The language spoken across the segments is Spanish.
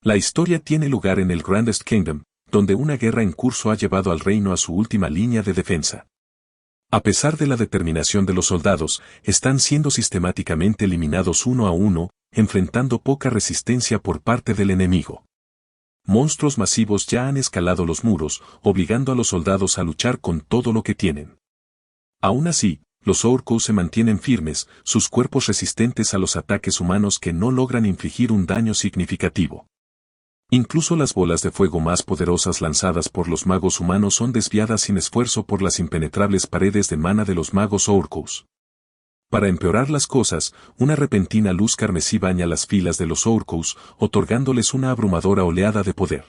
La historia tiene lugar en el Grandest Kingdom, donde una guerra en curso ha llevado al reino a su última línea de defensa. A pesar de la determinación de los soldados, están siendo sistemáticamente eliminados uno a uno, enfrentando poca resistencia por parte del enemigo. Monstruos masivos ya han escalado los muros, obligando a los soldados a luchar con todo lo que tienen. Aún así, los orcos se mantienen firmes, sus cuerpos resistentes a los ataques humanos que no logran infligir un daño significativo. Incluso las bolas de fuego más poderosas lanzadas por los magos humanos son desviadas sin esfuerzo por las impenetrables paredes de mana de los magos orcos. Para empeorar las cosas, una repentina luz carmesí baña las filas de los orcos, otorgándoles una abrumadora oleada de poder.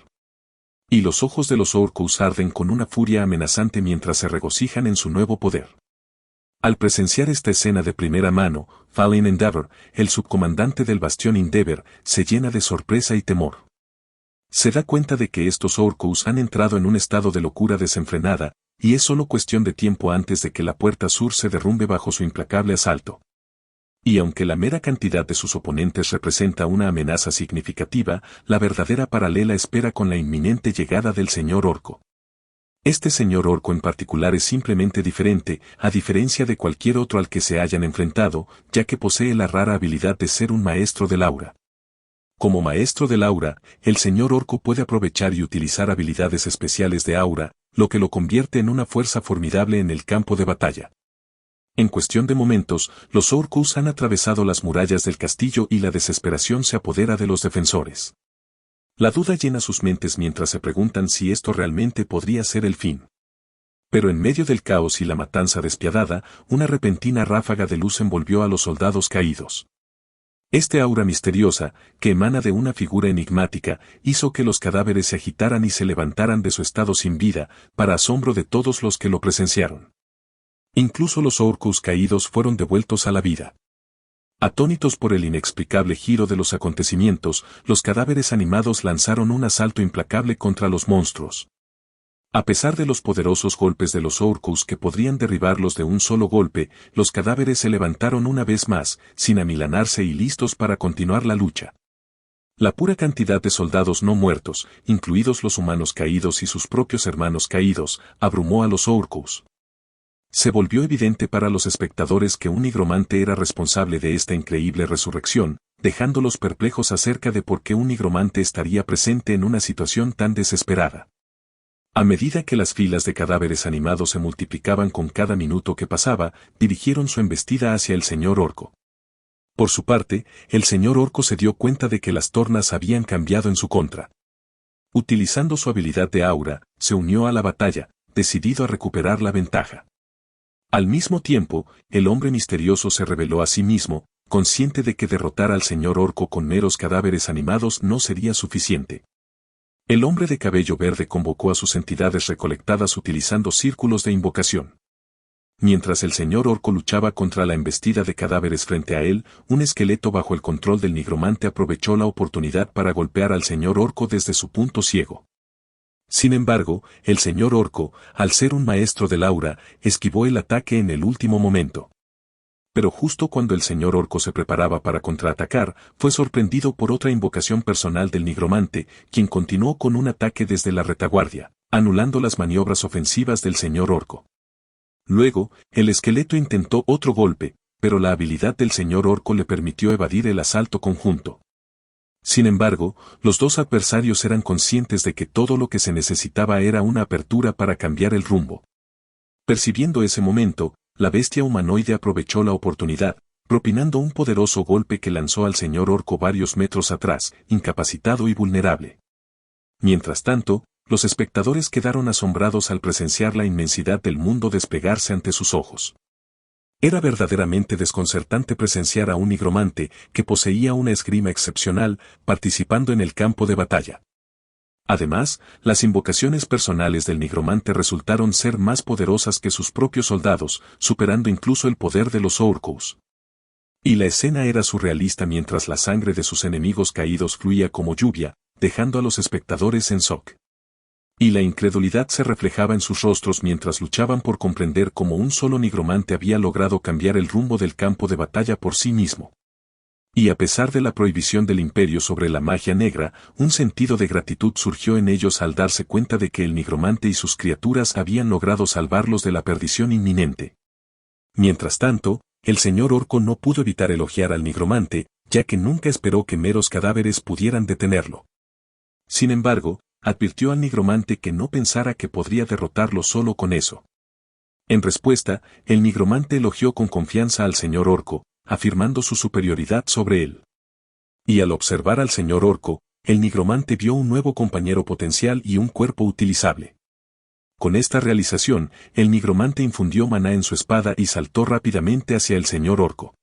Y los ojos de los orcos arden con una furia amenazante mientras se regocijan en su nuevo poder. Al presenciar esta escena de primera mano, Fallen Endeavor, el subcomandante del bastión Endeavor, se llena de sorpresa y temor. Se da cuenta de que estos orcos han entrado en un estado de locura desenfrenada, y es solo cuestión de tiempo antes de que la puerta sur se derrumbe bajo su implacable asalto. Y aunque la mera cantidad de sus oponentes representa una amenaza significativa, la verdadera paralela espera con la inminente llegada del señor orco. Este señor orco en particular es simplemente diferente, a diferencia de cualquier otro al que se hayan enfrentado, ya que posee la rara habilidad de ser un maestro del aura. Como maestro del aura, el señor orco puede aprovechar y utilizar habilidades especiales de aura, lo que lo convierte en una fuerza formidable en el campo de batalla. En cuestión de momentos, los orcos han atravesado las murallas del castillo y la desesperación se apodera de los defensores. La duda llena sus mentes mientras se preguntan si esto realmente podría ser el fin. Pero en medio del caos y la matanza despiadada, una repentina ráfaga de luz envolvió a los soldados caídos. Este aura misteriosa, que emana de una figura enigmática, hizo que los cadáveres se agitaran y se levantaran de su estado sin vida, para asombro de todos los que lo presenciaron. Incluso los orcos caídos fueron devueltos a la vida. Atónitos por el inexplicable giro de los acontecimientos, los cadáveres animados lanzaron un asalto implacable contra los monstruos. A pesar de los poderosos golpes de los orcos que podrían derribarlos de un solo golpe, los cadáveres se levantaron una vez más, sin amilanarse y listos para continuar la lucha. La pura cantidad de soldados no muertos, incluidos los humanos caídos y sus propios hermanos caídos, abrumó a los orcos. Se volvió evidente para los espectadores que un nigromante era responsable de esta increíble resurrección, dejándolos perplejos acerca de por qué un nigromante estaría presente en una situación tan desesperada. A medida que las filas de cadáveres animados se multiplicaban con cada minuto que pasaba, dirigieron su embestida hacia el señor orco. Por su parte, el señor orco se dio cuenta de que las tornas habían cambiado en su contra. Utilizando su habilidad de aura, se unió a la batalla, decidido a recuperar la ventaja. Al mismo tiempo, el hombre misterioso se reveló a sí mismo, consciente de que derrotar al señor orco con meros cadáveres animados no sería suficiente. El hombre de cabello verde convocó a sus entidades recolectadas utilizando círculos de invocación. Mientras el señor orco luchaba contra la embestida de cadáveres frente a él, un esqueleto bajo el control del nigromante aprovechó la oportunidad para golpear al señor orco desde su punto ciego. Sin embargo, el señor orco, al ser un maestro del aura, esquivó el ataque en el último momento. Pero justo cuando el señor orco se preparaba para contraatacar, fue sorprendido por otra invocación personal del nigromante, quien continuó con un ataque desde la retaguardia, anulando las maniobras ofensivas del señor orco. Luego, el esqueleto intentó otro golpe, pero la habilidad del señor orco le permitió evadir el asalto conjunto. Sin embargo, los dos adversarios eran conscientes de que todo lo que se necesitaba era una apertura para cambiar el rumbo. Percibiendo ese momento, la bestia humanoide aprovechó la oportunidad, propinando un poderoso golpe que lanzó al señor orco varios metros atrás, incapacitado y vulnerable. Mientras tanto, los espectadores quedaron asombrados al presenciar la inmensidad del mundo desplegarse ante sus ojos. Era verdaderamente desconcertante presenciar a un nigromante que poseía una esgrima excepcional, participando en el campo de batalla. Además, las invocaciones personales del nigromante resultaron ser más poderosas que sus propios soldados, superando incluso el poder de los orcos. Y la escena era surrealista mientras la sangre de sus enemigos caídos fluía como lluvia, dejando a los espectadores en shock. Y la incredulidad se reflejaba en sus rostros mientras luchaban por comprender cómo un solo nigromante había logrado cambiar el rumbo del campo de batalla por sí mismo. Y a pesar de la prohibición del imperio sobre la magia negra, un sentido de gratitud surgió en ellos al darse cuenta de que el nigromante y sus criaturas habían logrado salvarlos de la perdición inminente. Mientras tanto, el señor Orco no pudo evitar elogiar al nigromante, ya que nunca esperó que meros cadáveres pudieran detenerlo. Sin embargo, advirtió al nigromante que no pensara que podría derrotarlo solo con eso. En respuesta, el nigromante elogió con confianza al señor Orco, afirmando su superioridad sobre él. Y al observar al señor Orco, el nigromante vio un nuevo compañero potencial y un cuerpo utilizable. Con esta realización, el nigromante infundió maná en su espada y saltó rápidamente hacia el señor Orco.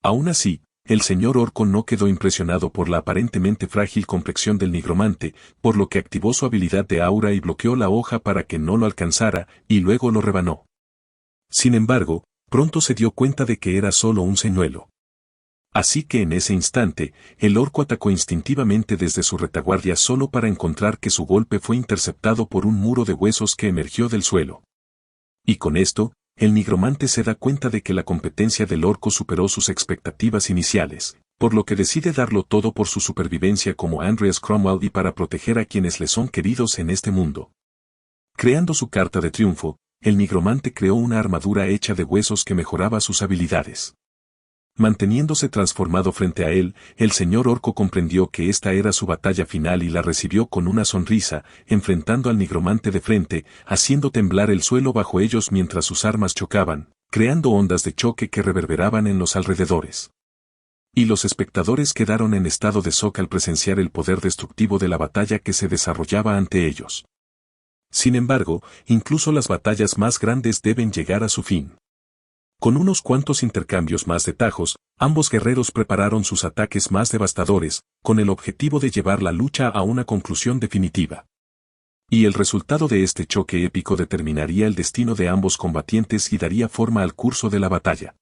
Aún así, el señor Orco no quedó impresionado por la aparentemente frágil complexión del nigromante, por lo que activó su habilidad de aura y bloqueó la hoja para que no lo alcanzara, y luego lo rebanó. Sin embargo, pronto se dio cuenta de que era solo un señuelo. Así que en ese instante, el orco atacó instintivamente desde su retaguardia solo para encontrar que su golpe fue interceptado por un muro de huesos que emergió del suelo. Y con esto, el nigromante se da cuenta de que la competencia del orco superó sus expectativas iniciales, por lo que decide darlo todo por su supervivencia como Andreas Cromwell y para proteger a quienes le son queridos en este mundo. Creando su carta de triunfo, el nigromante creó una armadura hecha de huesos que mejoraba sus habilidades. Manteniéndose transformado frente a él, el señor orco comprendió que esta era su batalla final y la recibió con una sonrisa, enfrentando al nigromante de frente, haciendo temblar el suelo bajo ellos mientras sus armas chocaban, creando ondas de choque que reverberaban en los alrededores. Y los espectadores quedaron en estado de shock al presenciar el poder destructivo de la batalla que se desarrollaba ante ellos. Sin embargo, incluso las batallas más grandes deben llegar a su fin. Con unos cuantos intercambios más de tajos, ambos guerreros prepararon sus ataques más devastadores, con el objetivo de llevar la lucha a una conclusión definitiva. Y el resultado de este choque épico determinaría el destino de ambos combatientes y daría forma al curso de la batalla.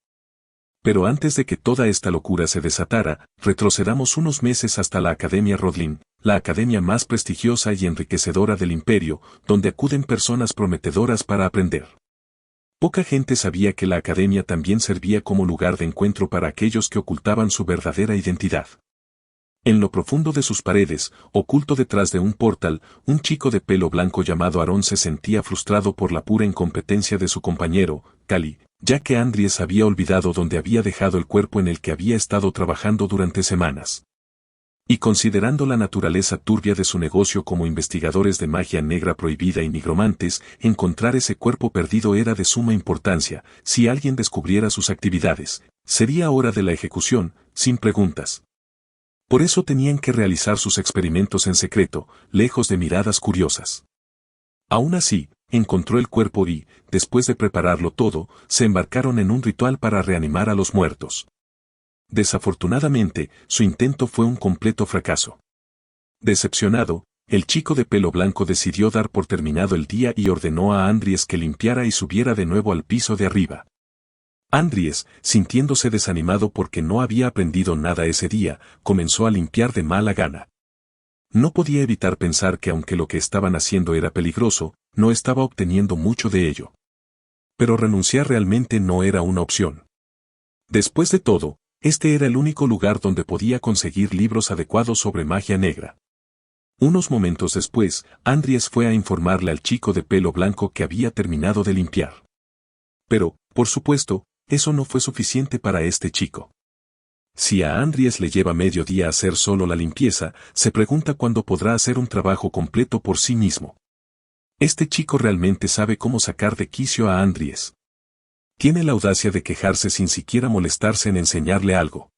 Pero antes de que toda esta locura se desatara, retrocedamos unos meses hasta la Academia Rodlin, la academia más prestigiosa y enriquecedora del imperio, donde acuden personas prometedoras para aprender. Poca gente sabía que la academia también servía como lugar de encuentro para aquellos que ocultaban su verdadera identidad. En lo profundo de sus paredes, oculto detrás de un portal, un chico de pelo blanco llamado Aarón se sentía frustrado por la pura incompetencia de su compañero, Cali, ya que Andries había olvidado dónde había dejado el cuerpo en el que había estado trabajando durante semanas. Y considerando la naturaleza turbia de su negocio como investigadores de magia negra prohibida y nigromantes, encontrar ese cuerpo perdido era de suma importancia. Si alguien descubriera sus actividades, sería hora de la ejecución, sin preguntas. Por eso tenían que realizar sus experimentos en secreto, lejos de miradas curiosas. Aún así, encontró el cuerpo y, después de prepararlo todo, se embarcaron en un ritual para reanimar a los muertos. Desafortunadamente, su intento fue un completo fracaso. Decepcionado, el chico de pelo blanco decidió dar por terminado el día y ordenó a Andries que limpiara y subiera de nuevo al piso de arriba. Andries, sintiéndose desanimado porque no había aprendido nada ese día, comenzó a limpiar de mala gana. No podía evitar pensar que aunque lo que estaban haciendo era peligroso, no estaba obteniendo mucho de ello. Pero renunciar realmente no era una opción. Después de todo, este era el único lugar donde podía conseguir libros adecuados sobre magia negra. Unos momentos después, Andries fue a informarle al chico de pelo blanco que había terminado de limpiar. Pero, por supuesto, eso no fue suficiente para este chico. Si a Andries le lleva medio día hacer solo la limpieza, se pregunta cuándo podrá hacer un trabajo completo por sí mismo. Este chico realmente sabe cómo sacar de quicio a Andries. Tiene la audacia de quejarse sin siquiera molestarse en enseñarle algo.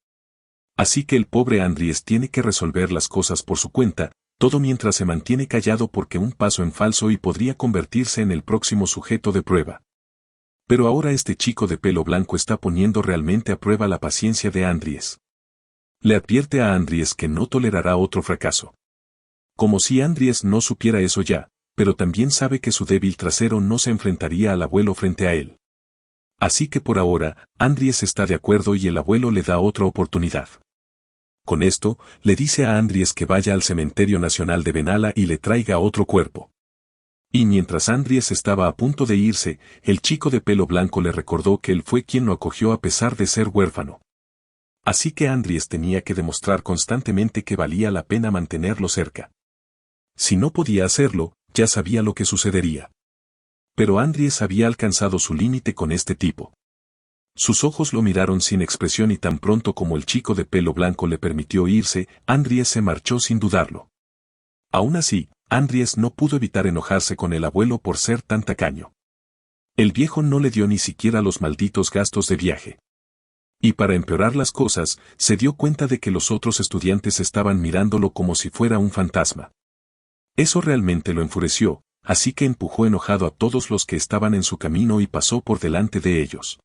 Así que el pobre Andries tiene que resolver las cosas por su cuenta, todo mientras se mantiene callado porque un paso en falso y podría convertirse en el próximo sujeto de prueba. Pero ahora este chico de pelo blanco está poniendo realmente a prueba la paciencia de Andries. Le advierte a Andries que no tolerará otro fracaso. Como si Andries no supiera eso ya, pero también sabe que su débil trasero no se enfrentaría al abuelo frente a él. Así que por ahora, Andries está de acuerdo y el abuelo le da otra oportunidad. Con esto, le dice a Andries que vaya al cementerio nacional de Benalla y le traiga otro cuerpo. Y mientras Andries estaba a punto de irse, el chico de pelo blanco le recordó que él fue quien lo acogió a pesar de ser huérfano. Así que Andries tenía que demostrar constantemente que valía la pena mantenerlo cerca. Si no podía hacerlo, ya sabía lo que sucedería. Pero Andries había alcanzado su límite con este tipo. Sus ojos lo miraron sin expresión y tan pronto como el chico de pelo blanco le permitió irse, Andries se marchó sin dudarlo. Aún así, Andries no pudo evitar enojarse con el abuelo por ser tan tacaño. El viejo no le dio ni siquiera los malditos gastos de viaje. Y para empeorar las cosas, se dio cuenta de que los otros estudiantes estaban mirándolo como si fuera un fantasma. Eso realmente lo enfureció, así que empujó enojado a todos los que estaban en su camino y pasó por delante de ellos.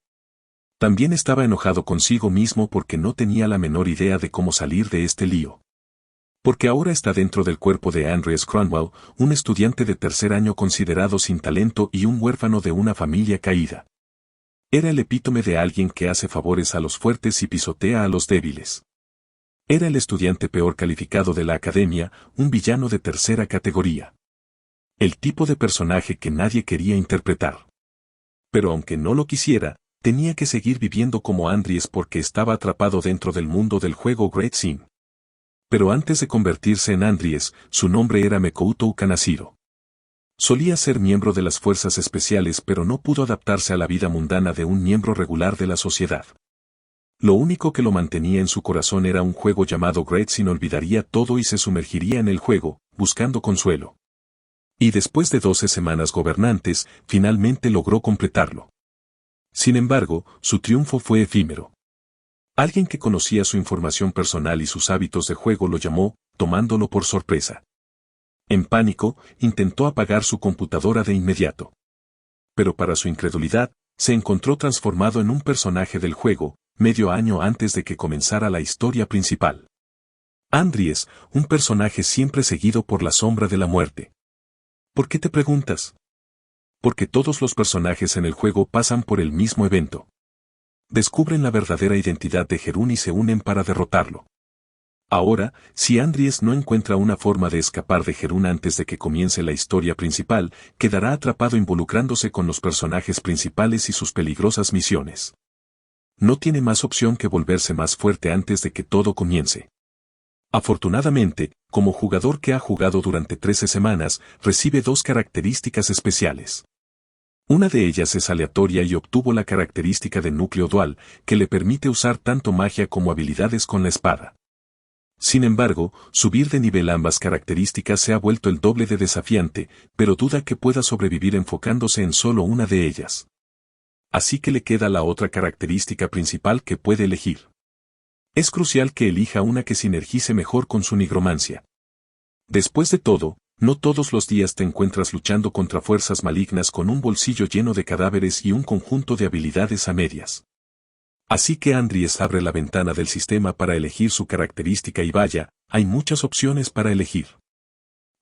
También estaba enojado consigo mismo porque no tenía la menor idea de cómo salir de este lío. Porque ahora está dentro del cuerpo de Andries Cronwell, un estudiante de tercer año considerado sin talento y un huérfano de una familia caída. Era el epítome de alguien que hace favores a los fuertes y pisotea a los débiles. Era el estudiante peor calificado de la academia, un villano de tercera categoría. El tipo de personaje que nadie quería interpretar. Pero aunque no lo quisiera, tenía que seguir viviendo como Andries porque estaba atrapado dentro del mundo del juego Great Sin. Pero antes de convertirse en Andries, su nombre era Mekouto Kanashiro. Solía ser miembro de las fuerzas especiales pero no pudo adaptarse a la vida mundana de un miembro regular de la sociedad. Lo único que lo mantenía en su corazón era un juego llamado Great Sin. Olvidaría todo y se sumergiría en el juego, buscando consuelo. Y después de 12 semanas gobernantes, finalmente logró completarlo. Sin embargo, su triunfo fue efímero. Alguien que conocía su información personal y sus hábitos de juego lo llamó, tomándolo por sorpresa. En pánico, intentó apagar su computadora de inmediato. Pero para su incredulidad, se encontró transformado en un personaje del juego, medio año antes de que comenzara la historia principal. Andries, un personaje siempre seguido por la sombra de la muerte. ¿Por qué te preguntas? Porque todos los personajes en el juego pasan por el mismo evento. Descubren la verdadera identidad de Jerún y se unen para derrotarlo. Ahora, si Andries no encuentra una forma de escapar de Jerún antes de que comience la historia principal, quedará atrapado involucrándose con los personajes principales y sus peligrosas misiones. No tiene más opción que volverse más fuerte antes de que todo comience. Afortunadamente, como jugador que ha jugado durante 13 semanas, recibe 2 características especiales. Una de ellas es aleatoria y obtuvo la característica de núcleo dual, que le permite usar tanto magia como habilidades con la espada. Sin embargo, subir de nivel ambas características se ha vuelto el doble de desafiante, pero duda que pueda sobrevivir enfocándose en solo una de ellas. Así que le queda la otra característica principal que puede elegir. Es crucial que elija una que sinergice mejor con su nigromancia. Después de todo, no todos los días te encuentras luchando contra fuerzas malignas con un bolsillo lleno de cadáveres y un conjunto de habilidades a medias. Así que Andries abre la ventana del sistema para elegir su característica y vaya, hay muchas opciones para elegir.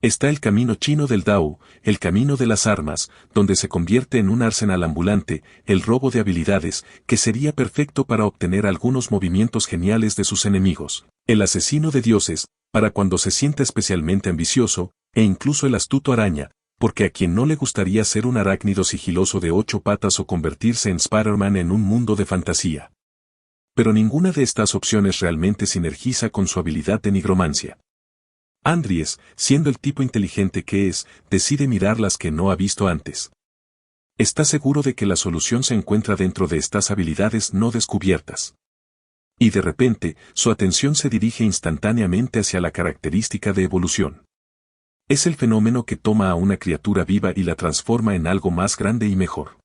Está el camino chino del Dao, el camino de las armas, donde se convierte en un arsenal ambulante, el robo de habilidades, que sería perfecto para obtener algunos movimientos geniales de sus enemigos, el asesino de dioses, para cuando se sienta especialmente ambicioso, e incluso el astuto araña, porque a quien no le gustaría ser un arácnido sigiloso de 8 patas o convertirse en Spider-Man en un mundo de fantasía. Pero ninguna de estas opciones realmente sinergiza con su habilidad de nigromancia. Andries, siendo el tipo inteligente que es, decide mirar las que no ha visto antes. Está seguro de que la solución se encuentra dentro de estas habilidades no descubiertas. Y de repente, su atención se dirige instantáneamente hacia la característica de evolución. Es el fenómeno que toma a una criatura viva y la transforma en algo más grande y mejor.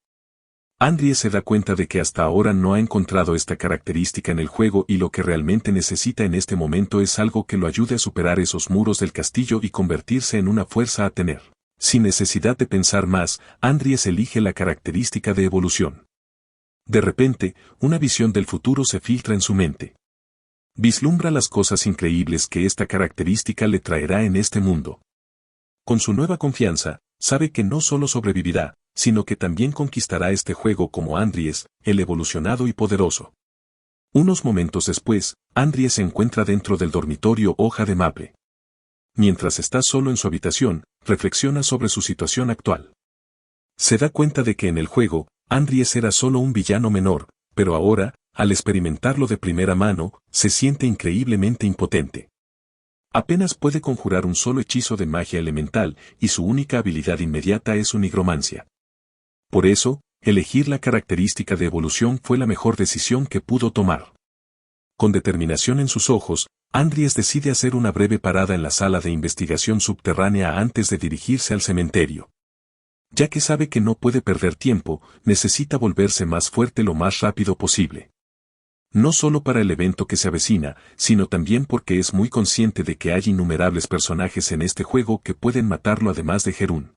Andries se da cuenta de que hasta ahora no ha encontrado esta característica en el juego y lo que realmente necesita en este momento es algo que lo ayude a superar esos muros del castillo y convertirse en una fuerza a tener. Sin necesidad de pensar más, Andries elige la característica de evolución. De repente, una visión del futuro se filtra en su mente. Vislumbra las cosas increíbles que esta característica le traerá en este mundo. Con su nueva confianza, sabe que no solo sobrevivirá, sino que también conquistará este juego como Andries, el evolucionado y poderoso. Unos momentos después, Andries se encuentra dentro del dormitorio Hoja de Maple. Mientras está solo en su habitación, reflexiona sobre su situación actual. Se da cuenta de que en el juego, Andries era solo un villano menor, pero ahora, al experimentarlo de primera mano, se siente increíblemente impotente. Apenas puede conjurar un solo hechizo de magia elemental y su única habilidad inmediata es su nigromancia. Por eso, elegir la característica de evolución fue la mejor decisión que pudo tomar. Con determinación en sus ojos, Andries decide hacer una breve parada en la sala de investigación subterránea antes de dirigirse al cementerio. Ya que sabe que no puede perder tiempo, necesita volverse más fuerte lo más rápido posible. No solo para el evento que se avecina, sino también porque es muy consciente de que hay innumerables personajes en este juego que pueden matarlo además de Jerún.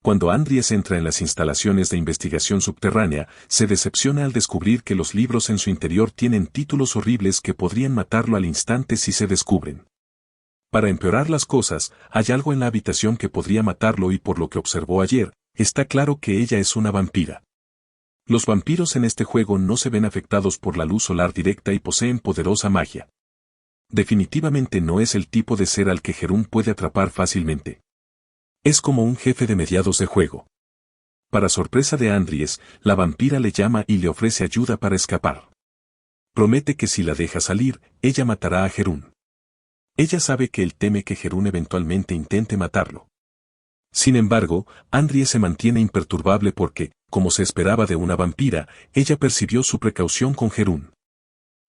Cuando Andries entra en las instalaciones de investigación subterránea, se decepciona al descubrir que los libros en su interior tienen títulos horribles que podrían matarlo al instante si se descubren. Para empeorar las cosas, hay algo en la habitación que podría matarlo y por lo que observó ayer, está claro que ella es una vampira. Los vampiros en este juego no se ven afectados por la luz solar directa y poseen poderosa magia. Definitivamente no es el tipo de ser al que Jerún puede atrapar fácilmente. Es como un jefe de mediados de juego. Para sorpresa de Andries, la vampira le llama y le ofrece ayuda para escapar. Promete que si la deja salir, ella matará a Jerún. Ella sabe que él teme que Jerún eventualmente intente matarlo. Sin embargo, Andries se mantiene imperturbable porque, como se esperaba de una vampira, ella percibió su precaución con Jerún.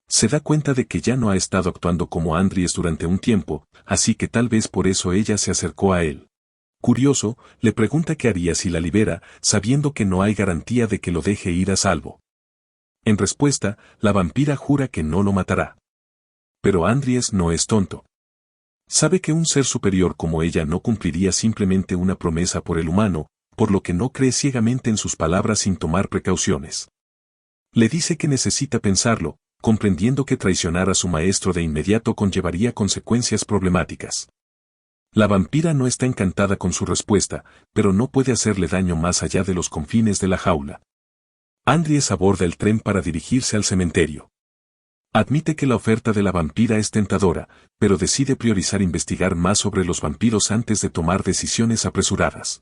Se da cuenta de que ya no ha estado actuando como Andries durante un tiempo, así que tal vez por eso ella se acercó a él. Curioso, le pregunta qué haría si la libera, sabiendo que no hay garantía de que lo deje ir a salvo. En respuesta, la vampira jura que no lo matará. Pero Andries no es tonto. Sabe que un ser superior como ella no cumpliría simplemente una promesa por el humano, por lo que no cree ciegamente en sus palabras sin tomar precauciones. Le dice que necesita pensarlo, comprendiendo que traicionar a su maestro de inmediato conllevaría consecuencias problemáticas. La vampira no está encantada con su respuesta, pero no puede hacerle daño más allá de los confines de la jaula. Andries aborda el tren para dirigirse al cementerio. Admite que la oferta de la vampira es tentadora, pero decide priorizar investigar más sobre los vampiros antes de tomar decisiones apresuradas.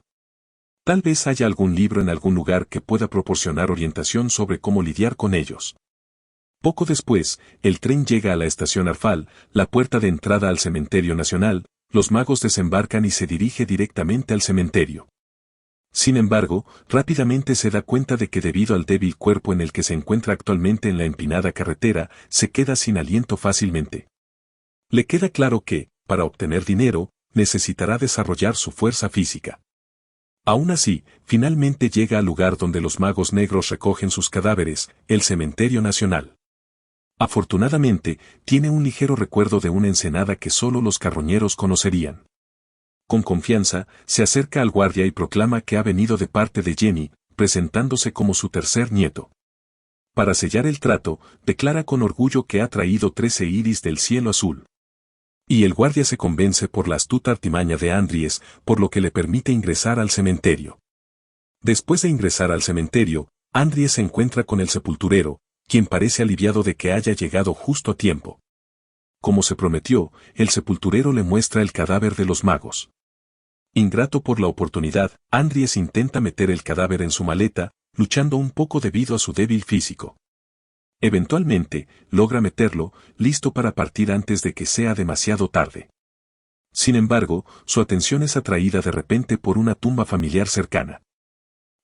Tal vez haya algún libro en algún lugar que pueda proporcionar orientación sobre cómo lidiar con ellos. Poco después, el tren llega a la estación Arfal, la puerta de entrada al cementerio nacional. Los magos desembarcan y se dirige directamente al cementerio. Sin embargo, rápidamente se da cuenta de que debido al débil cuerpo en el que se encuentra actualmente en la empinada carretera, se queda sin aliento fácilmente. Le queda claro que, para obtener dinero, necesitará desarrollar su fuerza física. Aún así, finalmente llega al lugar donde los magos negros recogen sus cadáveres, el cementerio nacional. Afortunadamente, tiene un ligero recuerdo de una ensenada que solo los carroñeros conocerían. Con confianza, se acerca al guardia y proclama que ha venido de parte de Jenny, presentándose como su tercer nieto. Para sellar el trato, declara con orgullo que ha traído 13 iris del cielo azul. Y el guardia se convence por la astuta artimaña de Andries, por lo que le permite ingresar al cementerio. Después de ingresar al cementerio, Andries se encuentra con el sepulturero, quien parece aliviado de que haya llegado justo a tiempo. Como se prometió, el sepulturero le muestra el cadáver de los magos. Ingrato por la oportunidad, Andries intenta meter el cadáver en su maleta, luchando un poco debido a su débil físico. Eventualmente, logra meterlo, listo para partir antes de que sea demasiado tarde. Sin embargo, su atención es atraída de repente por una tumba familiar cercana.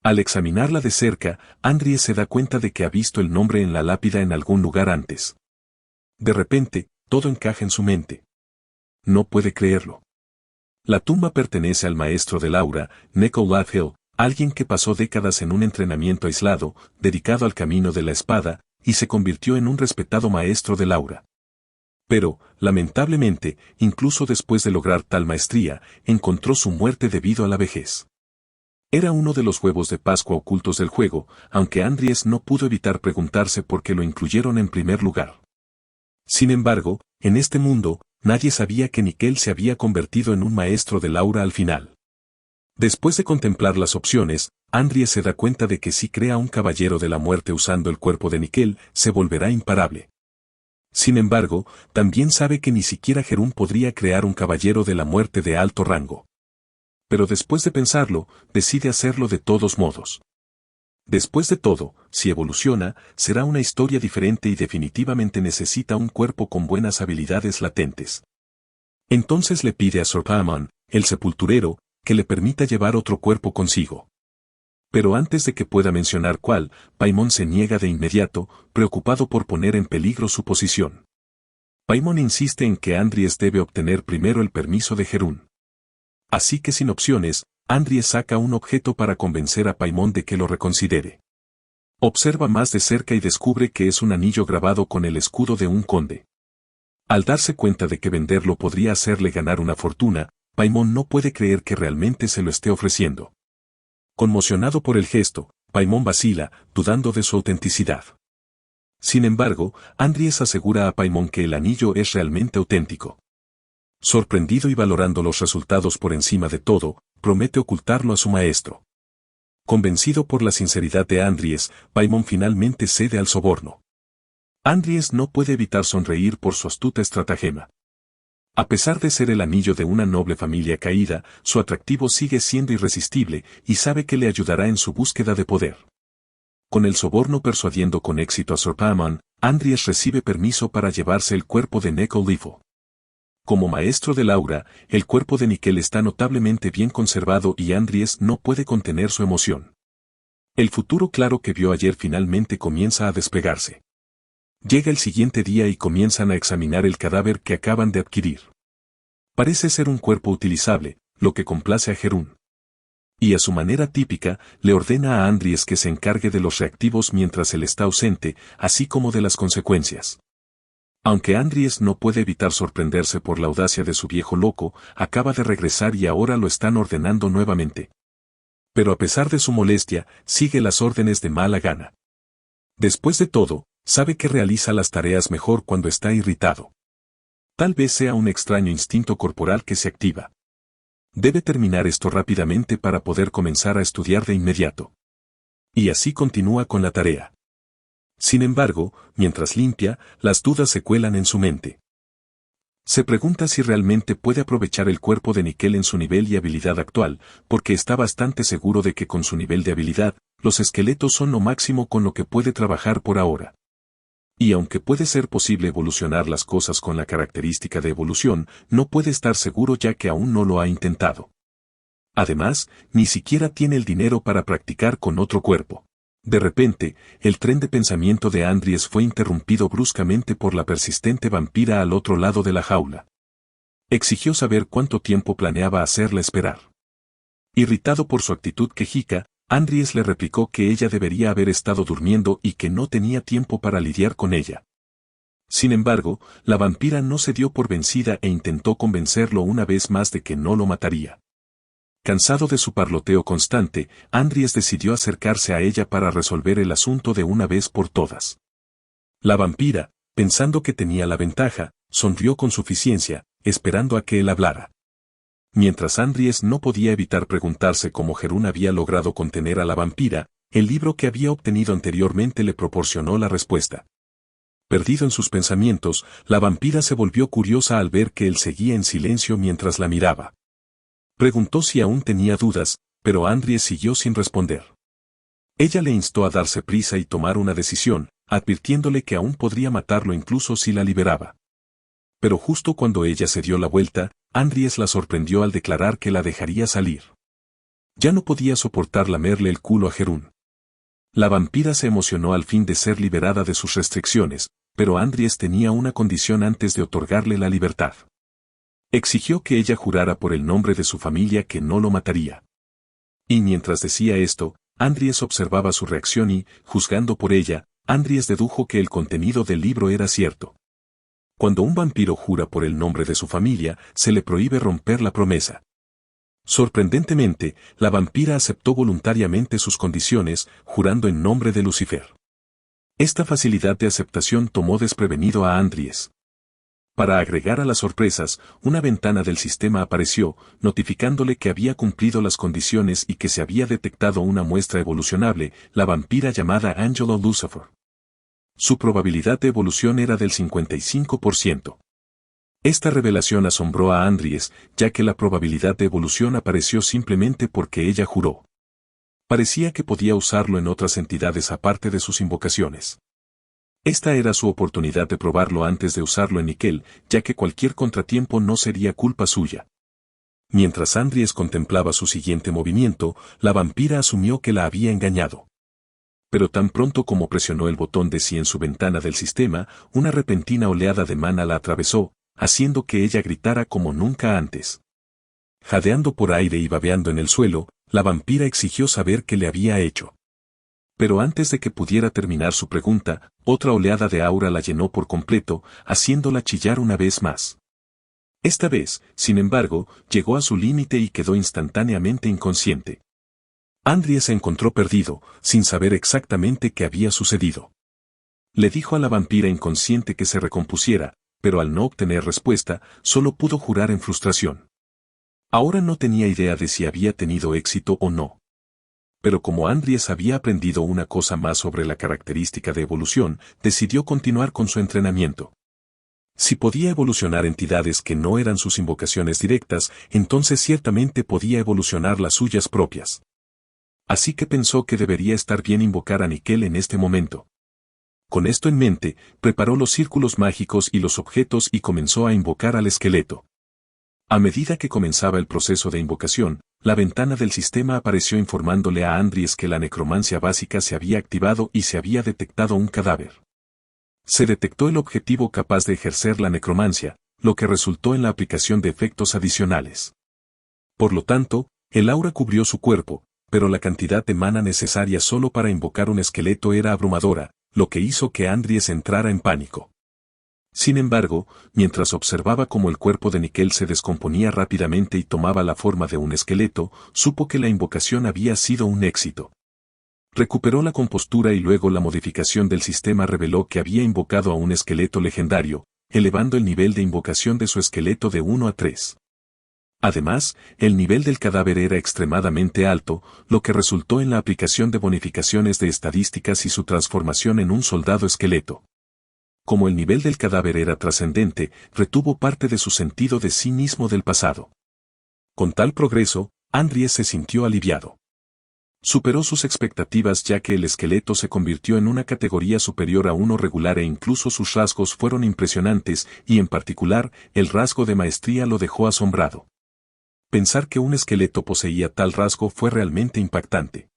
Al examinarla de cerca, Andries se da cuenta de que ha visto el nombre en la lápida en algún lugar antes. De repente, todo encaja en su mente. No puede creerlo. La tumba pertenece al maestro de Laura, Neko Ladhill, alguien que pasó décadas en un entrenamiento aislado, dedicado al camino de la espada, y se convirtió en un respetado maestro de Laura. Pero, lamentablemente, incluso después de lograr tal maestría, encontró su muerte debido a la vejez. Era uno de los huevos de Pascua ocultos del juego, aunque Andries no pudo evitar preguntarse por qué lo incluyeron en primer lugar. Sin embargo, en este mundo, nadie sabía que Nickel se había convertido en un maestro de Laura al final. Después de contemplar las opciones, Andries se da cuenta de que si crea un caballero de la muerte usando el cuerpo de Nickel, se volverá imparable. Sin embargo, también sabe que ni siquiera Jerún podría crear un caballero de la muerte de alto rango. Pero después de pensarlo, decide hacerlo de todos modos. Después de todo, si evoluciona, será una historia diferente y definitivamente necesita un cuerpo con buenas habilidades latentes. Entonces le pide a Sir Paimon, el sepulturero, que le permita llevar otro cuerpo consigo. Pero antes de que pueda mencionar cuál, Paimon se niega de inmediato, preocupado por poner en peligro su posición. Paimon insiste en que Andries debe obtener primero el permiso de Herún. Así que sin opciones, Andries saca un objeto para convencer a Paimon de que lo reconsidere. Observa más de cerca y descubre que es un anillo grabado con el escudo de un conde. Al darse cuenta de que venderlo podría hacerle ganar una fortuna, Paimon no puede creer que realmente se lo esté ofreciendo. Conmocionado por el gesto, Paimon vacila, dudando de su autenticidad. Sin embargo, Andries asegura a Paimon que el anillo es realmente auténtico. Sorprendido y valorando los resultados por encima de todo, promete ocultarlo a su maestro. Convencido por la sinceridad de Andries, Paimon finalmente cede al soborno. Andries no puede evitar sonreír por su astuta estratagema. A pesar de ser el anillo de una noble familia caída, su atractivo sigue siendo irresistible y sabe que le ayudará en su búsqueda de poder. Con el soborno persuadiendo con éxito a Sir Paimon, Andries recibe permiso para llevarse el cuerpo de Neko Lifo. Como maestro del aura, el cuerpo de Nickel está notablemente bien conservado y Andries no puede contener su emoción. El futuro claro que vio ayer finalmente comienza a despegarse. Llega el siguiente día y comienzan a examinar el cadáver que acaban de adquirir. Parece ser un cuerpo utilizable, lo que complace a Herún. Y a su manera típica, le ordena a Andries que se encargue de los reactivos mientras él está ausente, así como de las consecuencias. Aunque Andries no puede evitar sorprenderse por la audacia de su viejo loco, acaba de regresar y ahora lo están ordenando nuevamente. Pero a pesar de su molestia, sigue las órdenes de mala gana. Después de todo, sabe que realiza las tareas mejor cuando está irritado. Tal vez sea un extraño instinto corporal que se activa. Debe terminar esto rápidamente para poder comenzar a estudiar de inmediato. Y así continúa con la tarea. Sin embargo, mientras limpia, las dudas se cuelan en su mente. Se pregunta si realmente puede aprovechar el cuerpo de Nickel en su nivel y habilidad actual, porque está bastante seguro de que con su nivel de habilidad, los esqueletos son lo máximo con lo que puede trabajar por ahora. Y aunque puede ser posible evolucionar las cosas con la característica de evolución, no puede estar seguro ya que aún no lo ha intentado. Además, ni siquiera tiene el dinero para practicar con otro cuerpo. De repente, el tren de pensamiento de Andries fue interrumpido bruscamente por la persistente vampira al otro lado de la jaula. Exigió saber cuánto tiempo planeaba hacerla esperar. Irritado por su actitud quejica, Andries le replicó que ella debería haber estado durmiendo y que no tenía tiempo para lidiar con ella. Sin embargo, la vampira no se dio por vencida e intentó convencerlo una vez más de que no lo mataría. Cansado de su parloteo constante, Andries decidió acercarse a ella para resolver el asunto de una vez por todas. La vampira, pensando que tenía la ventaja, sonrió con suficiencia, esperando a que él hablara. Mientras Andries no podía evitar preguntarse cómo Herún había logrado contener a la vampira, el libro que había obtenido anteriormente le proporcionó la respuesta. Perdido en sus pensamientos, la vampira se volvió curiosa al ver que él seguía en silencio mientras la miraba. Preguntó si aún tenía dudas, pero Andries siguió sin responder. Ella le instó a darse prisa y tomar una decisión, advirtiéndole que aún podría matarlo incluso si la liberaba. Pero justo cuando ella se dio la vuelta, Andries la sorprendió al declarar que la dejaría salir. Ya no podía soportar lamerle el culo a Herún. La vampira se emocionó al fin de ser liberada de sus restricciones, pero Andries tenía una condición antes de otorgarle la libertad. Exigió que ella jurara por el nombre de su familia que no lo mataría. Y mientras decía esto, Andries observaba su reacción y, juzgando por ella, Andries dedujo que el contenido del libro era cierto. Cuando un vampiro jura por el nombre de su familia, se le prohíbe romper la promesa. Sorprendentemente, la vampira aceptó voluntariamente sus condiciones, jurando en nombre de Lucifer. Esta facilidad de aceptación tomó desprevenido a Andries. Para agregar a las sorpresas, una ventana del sistema apareció, notificándole que había cumplido las condiciones y que se había detectado una muestra evolucionable, la vampira llamada Angelo Lucifer. Su probabilidad de evolución era del 55%. Esta revelación asombró a Andries, ya que la probabilidad de evolución apareció simplemente porque ella juró. Parecía que podía usarlo en otras entidades aparte de sus invocaciones. Esta era su oportunidad de probarlo antes de usarlo en Nickel, ya que cualquier contratiempo no sería culpa suya. Mientras Andries contemplaba su siguiente movimiento, la vampira asumió que la había engañado. Pero tan pronto como presionó el botón de sí en su ventana del sistema, una repentina oleada de mana la atravesó, haciendo que ella gritara como nunca antes. Jadeando por aire y babeando en el suelo, la vampira exigió saber qué le había hecho. Pero antes de que pudiera terminar su pregunta, otra oleada de aura la llenó por completo, haciéndola chillar una vez más. Esta vez, sin embargo, llegó a su límite y quedó instantáneamente inconsciente. Andries se encontró perdido, sin saber exactamente qué había sucedido. Le dijo a la vampira inconsciente que se recompusiera, pero al no obtener respuesta, solo pudo jurar en frustración. Ahora no tenía idea de si había tenido éxito o no. Pero como Andries había aprendido una cosa más sobre la característica de evolución, decidió continuar con su entrenamiento. Si podía evolucionar entidades que no eran sus invocaciones directas, entonces ciertamente podía evolucionar las suyas propias. Así que pensó que debería estar bien invocar a Nickel en este momento. Con esto en mente, preparó los círculos mágicos y los objetos y comenzó a invocar al esqueleto. A medida que comenzaba el proceso de invocación, la ventana del sistema apareció informándole a Andries que la necromancia básica se había activado y se había detectado un cadáver. Se detectó el objetivo capaz de ejercer la necromancia, lo que resultó en la aplicación de efectos adicionales. Por lo tanto, el aura cubrió su cuerpo, pero la cantidad de mana necesaria solo para invocar un esqueleto era abrumadora, lo que hizo que Andries entrara en pánico. Sin embargo, mientras observaba cómo el cuerpo de Nickel se descomponía rápidamente y tomaba la forma de un esqueleto, supo que la invocación había sido un éxito. Recuperó la compostura y luego la modificación del sistema reveló que había invocado a un esqueleto legendario, elevando el nivel de invocación de su esqueleto de 1 a 3. Además, el nivel del cadáver era extremadamente alto, lo que resultó en la aplicación de bonificaciones de estadísticas y su transformación en un soldado esqueleto. Como el nivel del cadáver era trascendente, retuvo parte de su sentido de sí mismo del pasado. Con tal progreso, Andries se sintió aliviado. Superó sus expectativas ya que el esqueleto se convirtió en una categoría superior a uno regular e incluso sus rasgos fueron impresionantes y en particular, el rasgo de maestría lo dejó asombrado. Pensar que un esqueleto poseía tal rasgo fue realmente impactante.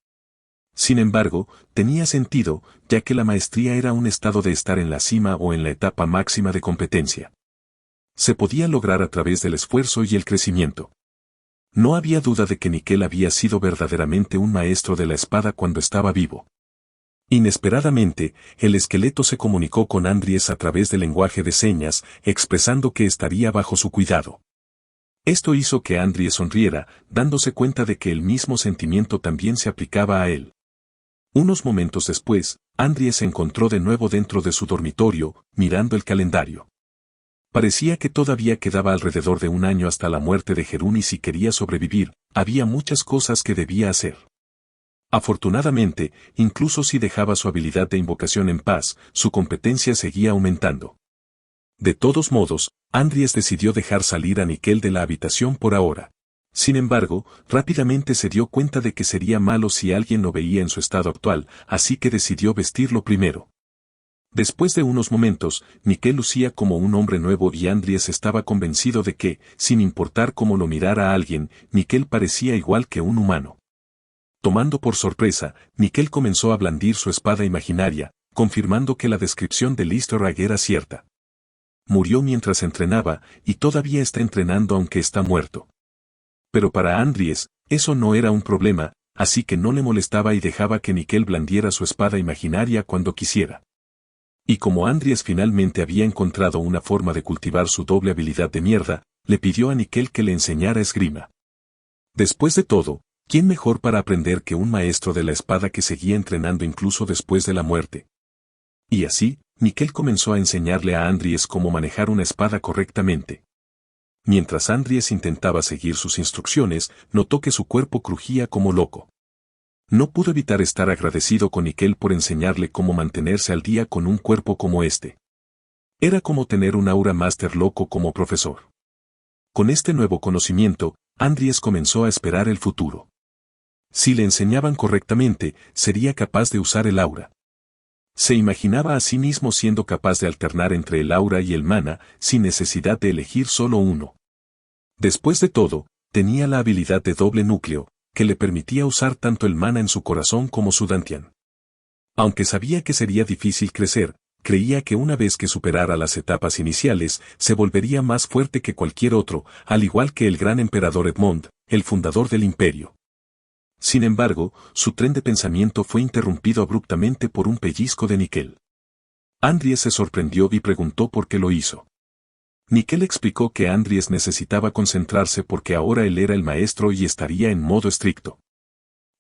Sin embargo, tenía sentido, ya que la maestría era un estado de estar en la cima o en la etapa máxima de competencia. Se podía lograr a través del esfuerzo y el crecimiento. No había duda de que Nickel había sido verdaderamente un maestro de la espada cuando estaba vivo. Inesperadamente, el esqueleto se comunicó con Andries a través del lenguaje de señas, expresando que estaría bajo su cuidado. Esto hizo que Andries sonriera, dándose cuenta de que el mismo sentimiento también se aplicaba a él. Unos momentos después, Andries se encontró de nuevo dentro de su dormitorio, mirando el calendario. Parecía que todavía quedaba alrededor de un año hasta la muerte de Jerún y si quería sobrevivir, había muchas cosas que debía hacer. Afortunadamente, incluso si dejaba su habilidad de invocación en paz, su competencia seguía aumentando. De todos modos, Andries decidió dejar salir a Nickel de la habitación por ahora. Sin embargo, rápidamente se dio cuenta de que sería malo si alguien lo veía en su estado actual, así que decidió vestirlo primero. Después de unos momentos, Nickel lucía como un hombre nuevo y Andries estaba convencido de que, sin importar cómo lo mirara a alguien, Nickel parecía igual que un humano. Tomando por sorpresa, Nickel comenzó a blandir su espada imaginaria, confirmando que la descripción de Listerag era cierta. Murió mientras entrenaba, y todavía está entrenando aunque está muerto. Pero para Andries, eso no era un problema, así que no le molestaba y dejaba que Nickel blandiera su espada imaginaria cuando quisiera. Y como Andries finalmente había encontrado una forma de cultivar su doble habilidad de mierda, le pidió a Nickel que le enseñara esgrima. Después de todo, ¿quién mejor para aprender que un maestro de la espada que seguía entrenando incluso después de la muerte? Y así, Nickel comenzó a enseñarle a Andries cómo manejar una espada correctamente. Mientras Andries intentaba seguir sus instrucciones, notó que su cuerpo crujía como loco. No pudo evitar estar agradecido con Nickel por enseñarle cómo mantenerse al día con un cuerpo como este. Era como tener un aura máster loco como profesor. Con este nuevo conocimiento, Andries comenzó a esperar el futuro. Si le enseñaban correctamente, sería capaz de usar el aura. Se imaginaba a sí mismo siendo capaz de alternar entre el aura y el mana, sin necesidad de elegir solo uno. Después de todo, tenía la habilidad de doble núcleo, que le permitía usar tanto el mana en su corazón como su dantian. Aunque sabía que sería difícil crecer, creía que una vez que superara las etapas iniciales, se volvería más fuerte que cualquier otro, al igual que el gran emperador Edmond, el fundador del imperio. Sin embargo, su tren de pensamiento fue interrumpido abruptamente por un pellizco de Nickel. Andries se sorprendió y preguntó por qué lo hizo. Nickel explicó que Andries necesitaba concentrarse porque ahora él era el maestro y estaría en modo estricto.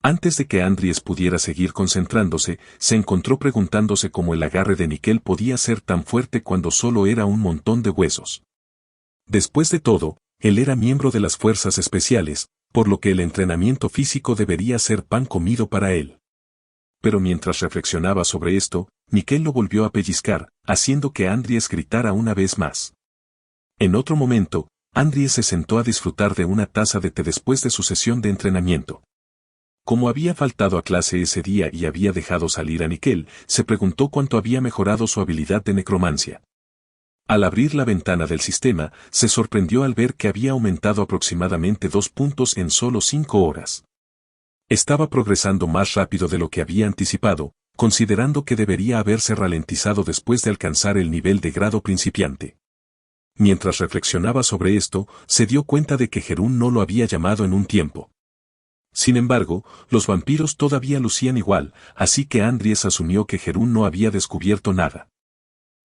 Antes de que Andries pudiera seguir concentrándose, se encontró preguntándose cómo el agarre de Nickel podía ser tan fuerte cuando solo era un montón de huesos. Después de todo, él era miembro de las fuerzas especiales, por lo que el entrenamiento físico debería ser pan comido para él. Pero mientras reflexionaba sobre esto, Nickel lo volvió a pellizcar, haciendo que Andries gritara una vez más. En otro momento, Andries se sentó a disfrutar de una taza de té después de su sesión de entrenamiento. Como había faltado a clase ese día y había dejado salir a Nickel, se preguntó cuánto había mejorado su habilidad de necromancia. Al abrir la ventana del sistema, se sorprendió al ver que había aumentado aproximadamente 2 puntos en solo 5 horas. Estaba progresando más rápido de lo que había anticipado, considerando que debería haberse ralentizado después de alcanzar el nivel de grado principiante. Mientras reflexionaba sobre esto, se dio cuenta de que Jerún no lo había llamado en un tiempo. Sin embargo, los vampiros todavía lucían igual, así que Andries asumió que Jerún no había descubierto nada.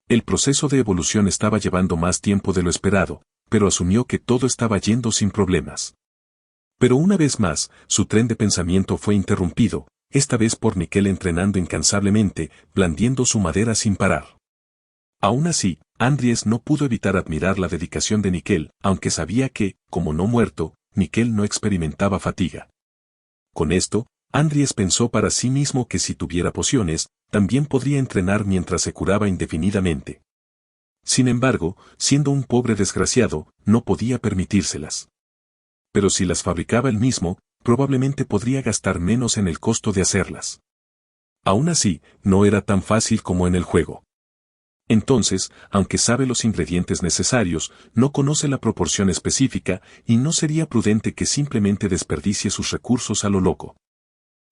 El proceso de evolución estaba llevando más tiempo de lo esperado, pero asumió que todo estaba yendo sin problemas. Pero una vez más, su tren de pensamiento fue interrumpido, esta vez por Nickel entrenando incansablemente, blandiendo su madera sin parar. Aún así, Andries no pudo evitar admirar la dedicación de Nickel, aunque sabía que, como no muerto, Nickel no experimentaba fatiga. Con esto, Andries pensó para sí mismo que si tuviera pociones, también podría entrenar mientras se curaba indefinidamente. Sin embargo, siendo un pobre desgraciado, no podía permitírselas. Pero si las fabricaba él mismo, probablemente podría gastar menos en el costo de hacerlas. Aún así, no era tan fácil como en el juego. Entonces, aunque sabe los ingredientes necesarios, no conoce la proporción específica y no sería prudente que simplemente desperdicie sus recursos a lo loco.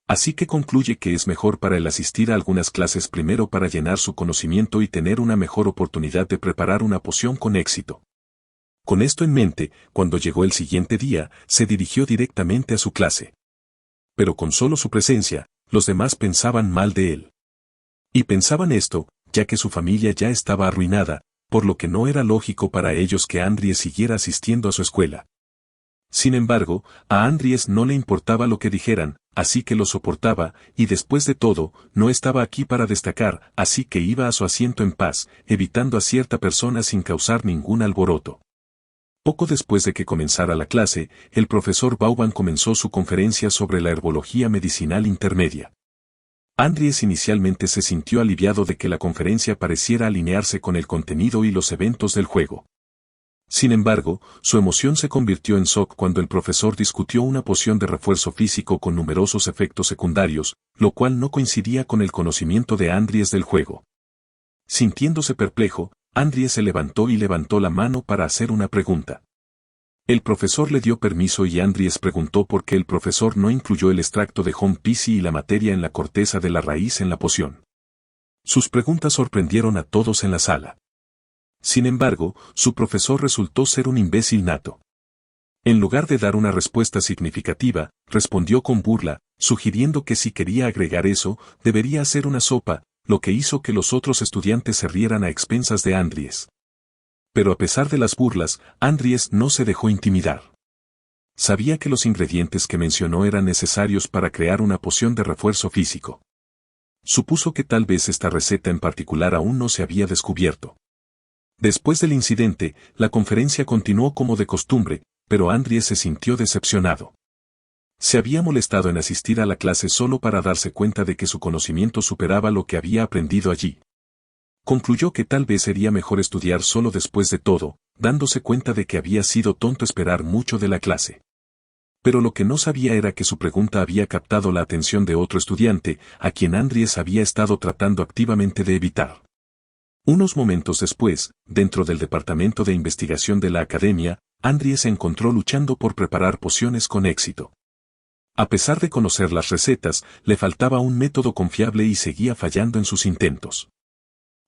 Así que concluye que es mejor para él asistir a algunas clases primero para llenar su conocimiento y tener una mejor oportunidad de preparar una poción con éxito. Con esto en mente, cuando llegó el siguiente día, se dirigió directamente a su clase. Pero con solo su presencia, los demás pensaban mal de él. Y pensaban esto, ya que su familia ya estaba arruinada, por lo que no era lógico para ellos que Andries siguiera asistiendo a su escuela. Sin embargo, a Andries no le importaba lo que dijeran, así que lo soportaba, y después de todo, no estaba aquí para destacar, así que iba a su asiento en paz, evitando a cierta persona sin causar ningún alboroto. Poco después de que comenzara la clase, el profesor Vauban comenzó su conferencia sobre la herbología medicinal intermedia. Andries inicialmente se sintió aliviado de que la conferencia pareciera alinearse con el contenido y los eventos del juego. Sin embargo, su emoción se convirtió en shock cuando el profesor discutió una poción de refuerzo físico con numerosos efectos secundarios, lo cual no coincidía con el conocimiento de Andries del juego. Sintiéndose perplejo, Andries se levantó y levantó la mano para hacer una pregunta. El profesor le dio permiso y Andries preguntó por qué el profesor no incluyó el extracto de Home Pisi y la materia en la corteza de la raíz en la poción. Sus preguntas sorprendieron a todos en la sala. Sin embargo, su profesor resultó ser un imbécil nato. En lugar de dar una respuesta significativa, respondió con burla, sugiriendo que si quería agregar eso, debería hacer una sopa, lo que hizo que los otros estudiantes se rieran a expensas de Andries. Pero a pesar de las burlas, Andries no se dejó intimidar. Sabía que los ingredientes que mencionó eran necesarios para crear una poción de refuerzo físico. Supuso que tal vez esta receta en particular aún no se había descubierto. Después del incidente, la conferencia continuó como de costumbre, pero Andries se sintió decepcionado. Se había molestado en asistir a la clase solo para darse cuenta de que su conocimiento superaba lo que había aprendido allí. Concluyó que tal vez sería mejor estudiar solo después de todo, dándose cuenta de que había sido tonto esperar mucho de la clase. Pero lo que no sabía era que su pregunta había captado la atención de otro estudiante, a quien Andries había estado tratando activamente de evitar. Unos momentos después, dentro del departamento de investigación de la academia, Andries se encontró luchando por preparar pociones con éxito. A pesar de conocer las recetas, le faltaba un método confiable y seguía fallando en sus intentos.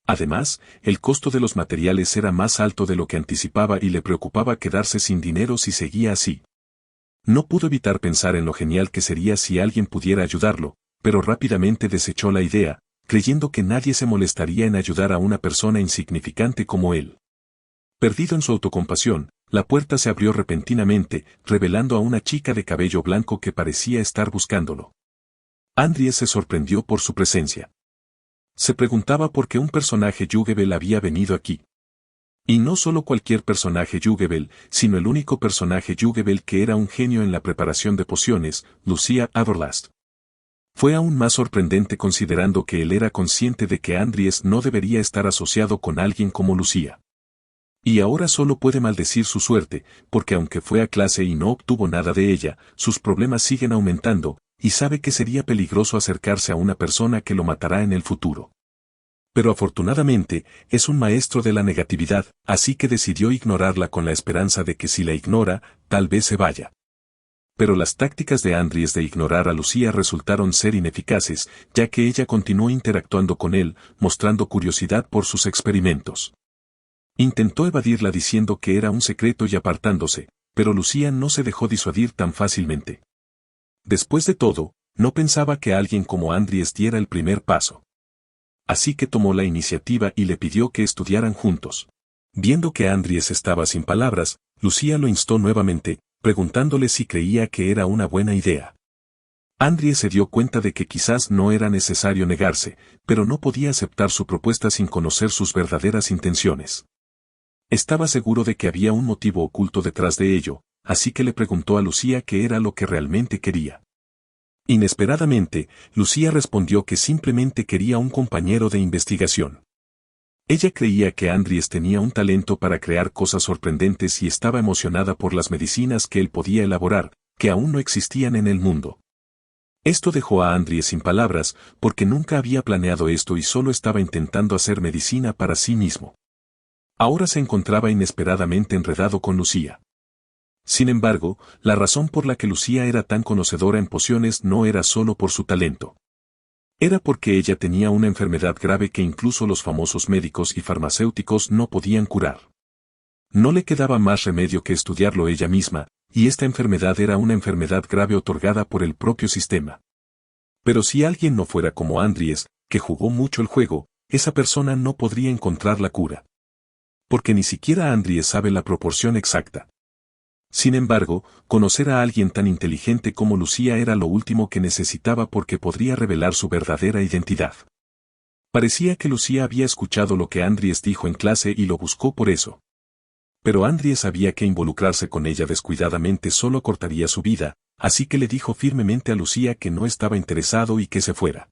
Además, el costo de los materiales era más alto de lo que anticipaba y le preocupaba quedarse sin dinero si seguía así. No pudo evitar pensar en lo genial que sería si alguien pudiera ayudarlo, pero rápidamente desechó la idea, creyendo que nadie se molestaría en ayudar a una persona insignificante como él. Perdido en su autocompasión, la puerta se abrió repentinamente, revelando a una chica de cabello blanco que parecía estar buscándolo. Andries se sorprendió por su presencia. Se preguntaba por qué un personaje Yugebel había venido aquí. Y no solo cualquier personaje Yugebel, sino el único personaje Yugebel que era un genio en la preparación de pociones, Lucia Averlast. Fue aún más sorprendente considerando que él era consciente de que Andries no debería estar asociado con alguien como Lucia. Y ahora solo puede maldecir su suerte, porque aunque fue a clase y no obtuvo nada de ella, sus problemas siguen aumentando, y sabe que sería peligroso acercarse a una persona que lo matará en el futuro. Pero afortunadamente, es un maestro de la negatividad, así que decidió ignorarla con la esperanza de que si la ignora, tal vez se vaya. Pero las tácticas de Andries de ignorar a Lucia resultaron ser ineficaces, ya que ella continuó interactuando con él, mostrando curiosidad por sus experimentos. Intentó evadirla diciendo que era un secreto y apartándose, pero Lucia no se dejó disuadir tan fácilmente. Después de todo, no pensaba que alguien como Andries diera el primer paso. Así que tomó la iniciativa y le pidió que estudiaran juntos. Viendo que Andries estaba sin palabras, Lucia lo instó nuevamente, preguntándole si creía que era una buena idea. Andries se dio cuenta de que quizás no era necesario negarse, pero no podía aceptar su propuesta sin conocer sus verdaderas intenciones. Estaba seguro de que había un motivo oculto detrás de ello, así que le preguntó a Lucia qué era lo que realmente quería. Inesperadamente, Lucia respondió que simplemente quería un compañero de investigación. Ella creía que Andries tenía un talento para crear cosas sorprendentes y estaba emocionada por las medicinas que él podía elaborar, que aún no existían en el mundo. Esto dejó a Andries sin palabras, porque nunca había planeado esto y solo estaba intentando hacer medicina para sí mismo. Ahora se encontraba inesperadamente enredado con Lucia. Sin embargo, la razón por la que Lucia era tan conocedora en pociones no era solo por su talento. Era porque ella tenía una enfermedad grave que incluso los famosos médicos y farmacéuticos no podían curar. No le quedaba más remedio que estudiarlo ella misma, y esta enfermedad era una enfermedad grave otorgada por el propio sistema. Pero si alguien no fuera como Andries, que jugó mucho el juego, esa persona no podría encontrar la cura. Porque ni siquiera Andries sabe la proporción exacta. Sin embargo, conocer a alguien tan inteligente como Lucia era lo último que necesitaba porque podría revelar su verdadera identidad. Parecía que Lucia había escuchado lo que Andries dijo en clase y lo buscó por eso. Pero Andries sabía que involucrarse con ella descuidadamente solo cortaría su vida, así que le dijo firmemente a Lucia que no estaba interesado y que se fuera.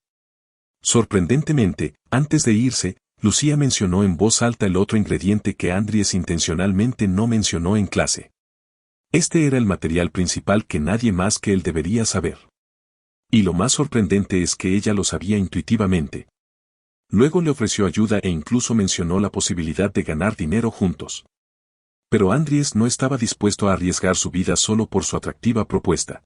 Sorprendentemente, antes de irse, Lucia mencionó en voz alta el otro ingrediente que Andries intencionalmente no mencionó en clase. Este era el material principal que nadie más que él debería saber. Y lo más sorprendente es que ella lo sabía intuitivamente. Luego le ofreció ayuda e incluso mencionó la posibilidad de ganar dinero juntos. Pero Andries no estaba dispuesto a arriesgar su vida solo por su atractiva propuesta.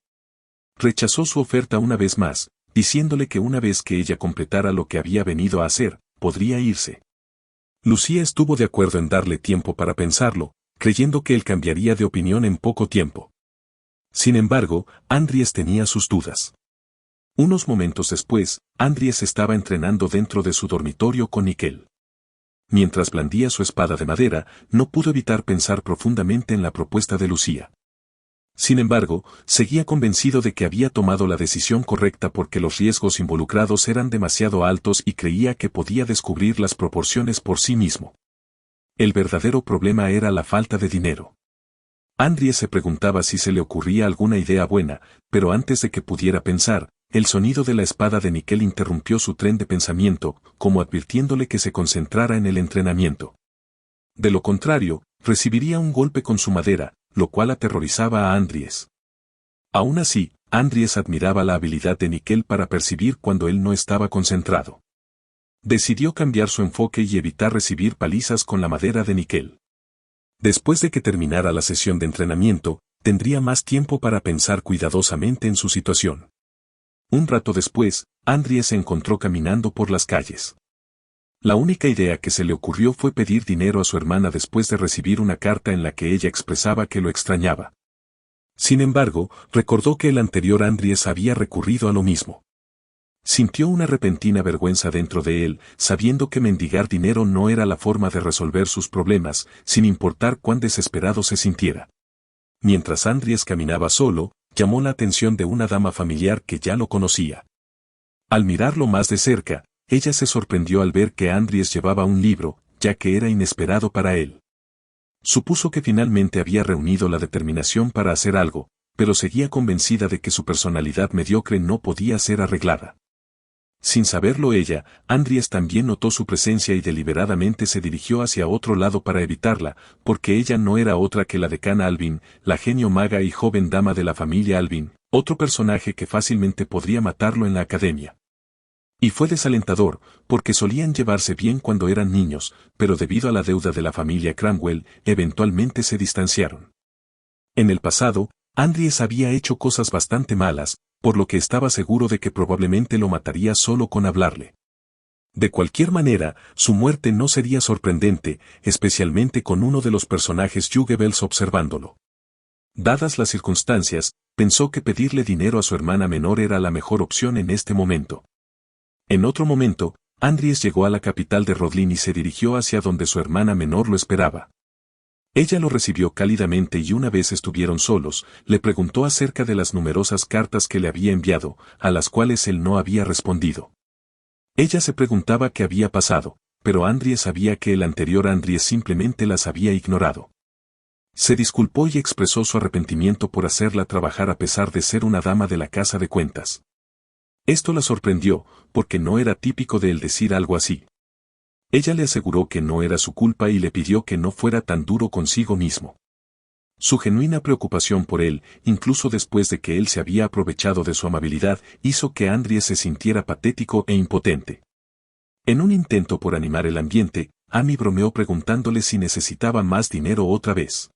Rechazó su oferta una vez más, diciéndole que una vez que ella completara lo que había venido a hacer, podría irse. Lucia estuvo de acuerdo en darle tiempo para pensarlo, creyendo que él cambiaría de opinión en poco tiempo. Sin embargo, Andries tenía sus dudas. Unos momentos después, Andries estaba entrenando dentro de su dormitorio con Nickel. Mientras blandía su espada de madera, no pudo evitar pensar profundamente en la propuesta de Lucia. Sin embargo, seguía convencido de que había tomado la decisión correcta porque los riesgos involucrados eran demasiado altos y creía que podía descubrir las proporciones por sí mismo. El verdadero problema era la falta de dinero. Andries se preguntaba si se le ocurría alguna idea buena, pero antes de que pudiera pensar, el sonido de la espada de Nickel interrumpió su tren de pensamiento, como advirtiéndole que se concentrara en el entrenamiento. De lo contrario, recibiría un golpe con su madera, lo cual aterrorizaba a Andries. Aún así, Andries admiraba la habilidad de Nickel para percibir cuando él no estaba concentrado. Decidió cambiar su enfoque y evitar recibir palizas con la madera de Nickel. Después de que terminara la sesión de entrenamiento, tendría más tiempo para pensar cuidadosamente en su situación. Un rato después, Andries se encontró caminando por las calles. La única idea que se le ocurrió fue pedir dinero a su hermana después de recibir una carta en la que ella expresaba que lo extrañaba. Sin embargo, recordó que el anterior Andries había recurrido a lo mismo. Sintió una repentina vergüenza dentro de él, sabiendo que mendigar dinero no era la forma de resolver sus problemas, sin importar cuán desesperado se sintiera. Mientras Andries caminaba solo, llamó la atención de una dama familiar que ya lo conocía. Al mirarlo más de cerca, ella se sorprendió al ver que Andries llevaba un libro, ya que era inesperado para él. Supuso que finalmente había reunido la determinación para hacer algo, pero seguía convencida de que su personalidad mediocre no podía ser arreglada. Sin saberlo ella, Andries también notó su presencia y deliberadamente se dirigió hacia otro lado para evitarla, porque ella no era otra que la decana Alvin, la genio maga y joven dama de la familia Alvin, otro personaje que fácilmente podría matarlo en la academia. Y fue desalentador, porque solían llevarse bien cuando eran niños, pero debido a la deuda de la familia Cramwell, eventualmente se distanciaron. En el pasado, Andries había hecho cosas bastante malas, por lo que estaba seguro de que probablemente lo mataría solo con hablarle. De cualquier manera, su muerte no sería sorprendente, especialmente con uno de los personajes Juggebels observándolo. Dadas las circunstancias, pensó que pedirle dinero a su hermana menor era la mejor opción en este momento. En otro momento, Andries llegó a la capital de Rodlin y se dirigió hacia donde su hermana menor lo esperaba. Ella lo recibió cálidamente y una vez estuvieron solos, le preguntó acerca de las numerosas cartas que le había enviado, a las cuales él no había respondido. Ella se preguntaba qué había pasado, pero Andries sabía que el anterior Andries simplemente las había ignorado. Se disculpó y expresó su arrepentimiento por hacerla trabajar a pesar de ser una dama de la casa de cuentas. Esto la sorprendió, porque no era típico de él decir algo así. Ella le aseguró que no era su culpa y le pidió que no fuera tan duro consigo mismo. Su genuina preocupación por él, incluso después de que él se había aprovechado de su amabilidad, hizo que Andries se sintiera patético e impotente. En un intento por animar el ambiente, Amy bromeó preguntándole si necesitaba más dinero otra vez.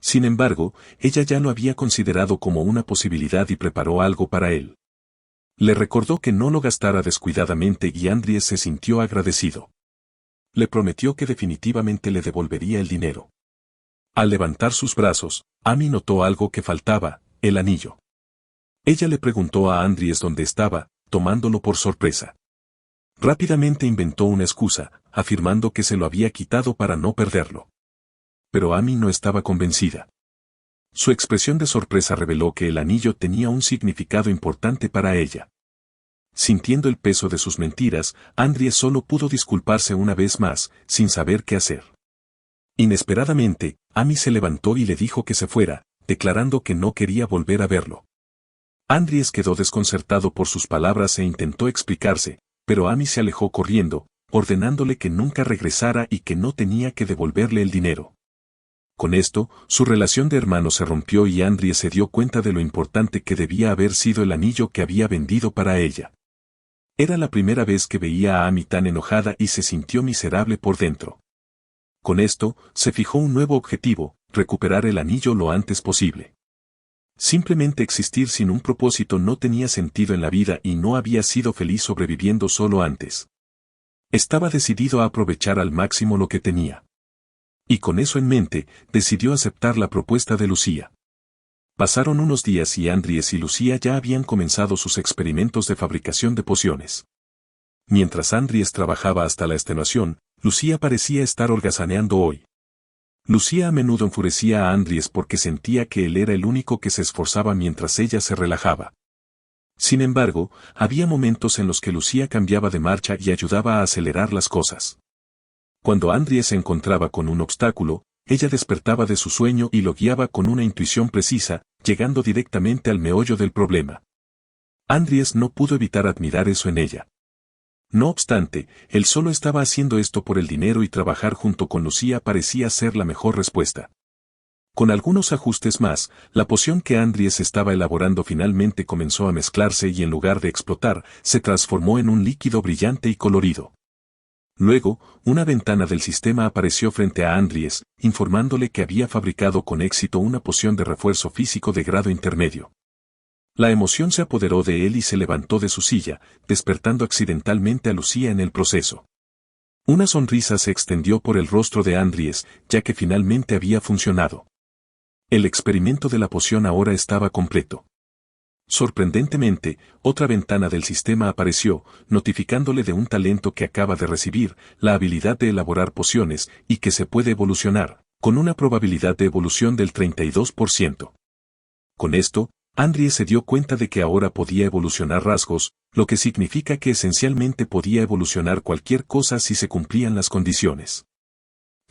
Sin embargo, ella ya lo había considerado como una posibilidad y preparó algo para él. Le recordó que no lo gastara descuidadamente y Andries se sintió agradecido. Le prometió que definitivamente le devolvería el dinero. Al levantar sus brazos, Amy notó algo que faltaba, el anillo. Ella le preguntó a Andries dónde estaba, tomándolo por sorpresa. Rápidamente inventó una excusa, afirmando que se lo había quitado para no perderlo. Pero Amy no estaba convencida. Su expresión de sorpresa reveló que el anillo tenía un significado importante para ella. Sintiendo el peso de sus mentiras, Andries solo pudo disculparse una vez más, sin saber qué hacer. Inesperadamente, Amy se levantó y le dijo que se fuera, declarando que no quería volver a verlo. Andries quedó desconcertado por sus palabras e intentó explicarse, pero Amy se alejó corriendo, ordenándole que nunca regresara y que no tenía que devolverle el dinero. Con esto, su relación de hermanos se rompió y Andries se dio cuenta de lo importante que debía haber sido el anillo que había vendido para ella. Era la primera vez que veía a Amy tan enojada y se sintió miserable por dentro. Con esto, se fijó un nuevo objetivo, recuperar el anillo lo antes posible. Simplemente existir sin un propósito no tenía sentido en la vida y no había sido feliz sobreviviendo solo antes. Estaba decidido a aprovechar al máximo lo que tenía. Y con eso en mente, decidió aceptar la propuesta de Lucía. Pasaron unos días y Andries y Lucía ya habían comenzado sus experimentos de fabricación de pociones. Mientras Andries trabajaba hasta la extenuación, Lucía parecía estar holgazaneando hoy. Lucía a menudo enfurecía a Andries porque sentía que él era el único que se esforzaba mientras ella se relajaba. Sin embargo, había momentos en los que Lucía cambiaba de marcha y ayudaba a acelerar las cosas. Cuando Andries se encontraba con un obstáculo, ella despertaba de su sueño y lo guiaba con una intuición precisa, llegando directamente al meollo del problema. Andries no pudo evitar admirar eso en ella. No obstante, él solo estaba haciendo esto por el dinero y trabajar junto con Lucía parecía ser la mejor respuesta. Con algunos ajustes más, la poción que Andries estaba elaborando finalmente comenzó a mezclarse y en lugar de explotar, se transformó en un líquido brillante y colorido. Luego, una ventana del sistema apareció frente a Andries, informándole que había fabricado con éxito una poción de refuerzo físico de grado intermedio. La emoción se apoderó de él y se levantó de su silla, despertando accidentalmente a Lucía en el proceso. Una sonrisa se extendió por el rostro de Andries, ya que finalmente había funcionado. El experimento de la poción ahora estaba completo. Sorprendentemente, otra ventana del sistema apareció, notificándole de un talento que acaba de recibir, la habilidad de elaborar pociones, y que se puede evolucionar, con una probabilidad de evolución del 32%. Con esto, Andries se dio cuenta de que ahora podía evolucionar rasgos, lo que significa que esencialmente podía evolucionar cualquier cosa si se cumplían las condiciones.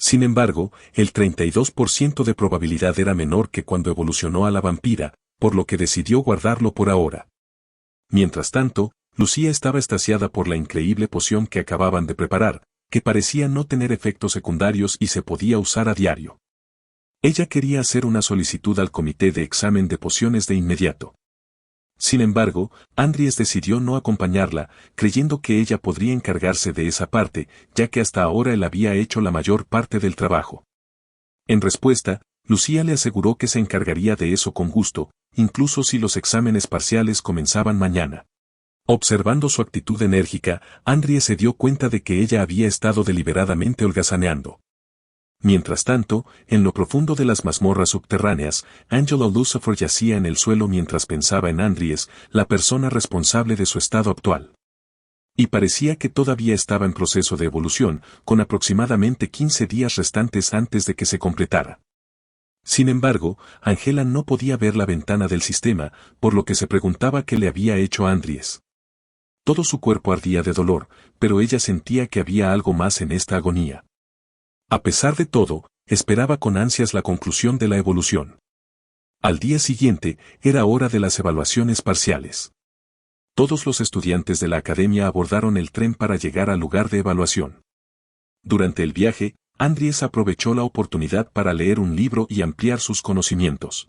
Sin embargo, el 32% de probabilidad era menor que cuando evolucionó a la vampira, por lo que decidió guardarlo por ahora. Mientras tanto, Lucía estaba extasiada por la increíble poción que acababan de preparar, que parecía no tener efectos secundarios y se podía usar a diario. Ella quería hacer una solicitud al comité de examen de pociones de inmediato. Sin embargo, Andries decidió no acompañarla, creyendo que ella podría encargarse de esa parte, ya que hasta ahora él había hecho la mayor parte del trabajo. En respuesta, Lucía le aseguró que se encargaría de eso con gusto, incluso si los exámenes parciales comenzaban mañana. Observando su actitud enérgica, Andries se dio cuenta de que ella había estado deliberadamente holgazaneando. Mientras tanto, en lo profundo de las mazmorras subterráneas, Angela Lucifer yacía en el suelo mientras pensaba en Andries, la persona responsable de su estado actual. Y parecía que todavía estaba en proceso de evolución, con aproximadamente 15 días restantes antes de que se completara. Sin embargo, Angela no podía ver la ventana del sistema, por lo que se preguntaba qué le había hecho Andries. Todo su cuerpo ardía de dolor, pero ella sentía que había algo más en esta agonía. A pesar de todo, esperaba con ansias la conclusión de la evolución. Al día siguiente, era hora de las evaluaciones parciales. Todos los estudiantes de la academia abordaron el tren para llegar al lugar de evaluación. Durante el viaje, Andries aprovechó la oportunidad para leer un libro y ampliar sus conocimientos.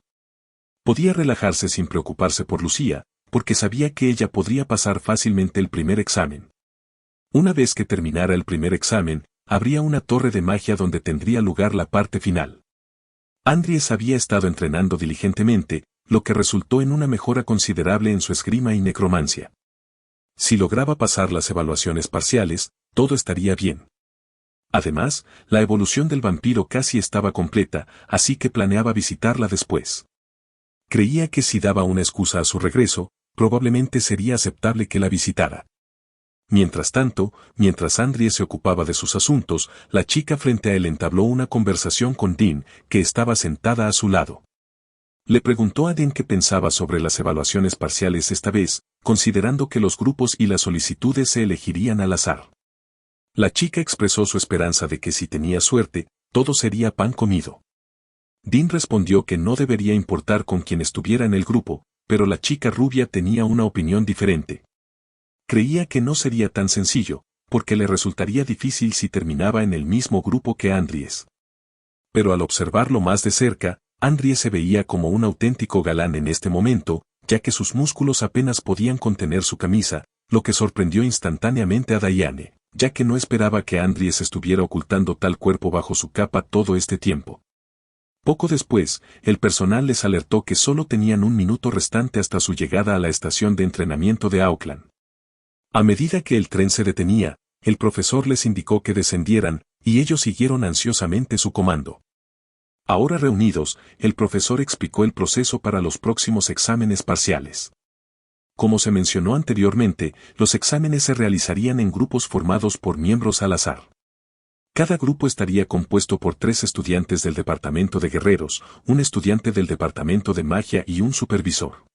Podía relajarse sin preocuparse por Lucía, porque sabía que ella podría pasar fácilmente el primer examen. Una vez que terminara el primer examen, habría una torre de magia donde tendría lugar la parte final. Andries había estado entrenando diligentemente, lo que resultó en una mejora considerable en su esgrima y necromancia. Si lograba pasar las evaluaciones parciales, todo estaría bien. Además, la evolución del vampiro casi estaba completa, así que planeaba visitarla después. Creía que si daba una excusa a su regreso, probablemente sería aceptable que la visitara. Mientras tanto, mientras Andries se ocupaba de sus asuntos, la chica frente a él entabló una conversación con Dean, que estaba sentada a su lado. Le preguntó a Dean qué pensaba sobre las evaluaciones parciales esta vez, considerando que los grupos y las solicitudes se elegirían al azar. La chica expresó su esperanza de que si tenía suerte, todo sería pan comido. Dean respondió que no debería importar con quién estuviera en el grupo, pero la chica rubia tenía una opinión diferente. Creía que no sería tan sencillo, porque le resultaría difícil si terminaba en el mismo grupo que Andries. Pero al observarlo más de cerca, Andries se veía como un auténtico galán en este momento, ya que sus músculos apenas podían contener su camisa, lo que sorprendió instantáneamente a Diane, ya que no esperaba que Andries estuviera ocultando tal cuerpo bajo su capa todo este tiempo. Poco después, el personal les alertó que solo tenían un minuto restante hasta su llegada a la estación de entrenamiento de Auckland. A medida que el tren se detenía, el profesor les indicó que descendieran, y ellos siguieron ansiosamente su comando. Ahora reunidos, el profesor explicó el proceso para los próximos exámenes parciales. Como se mencionó anteriormente, los exámenes se realizarían en grupos formados por miembros al azar. Cada grupo estaría compuesto por 3 estudiantes del departamento de guerreros, un estudiante del departamento de magia y un supervisor.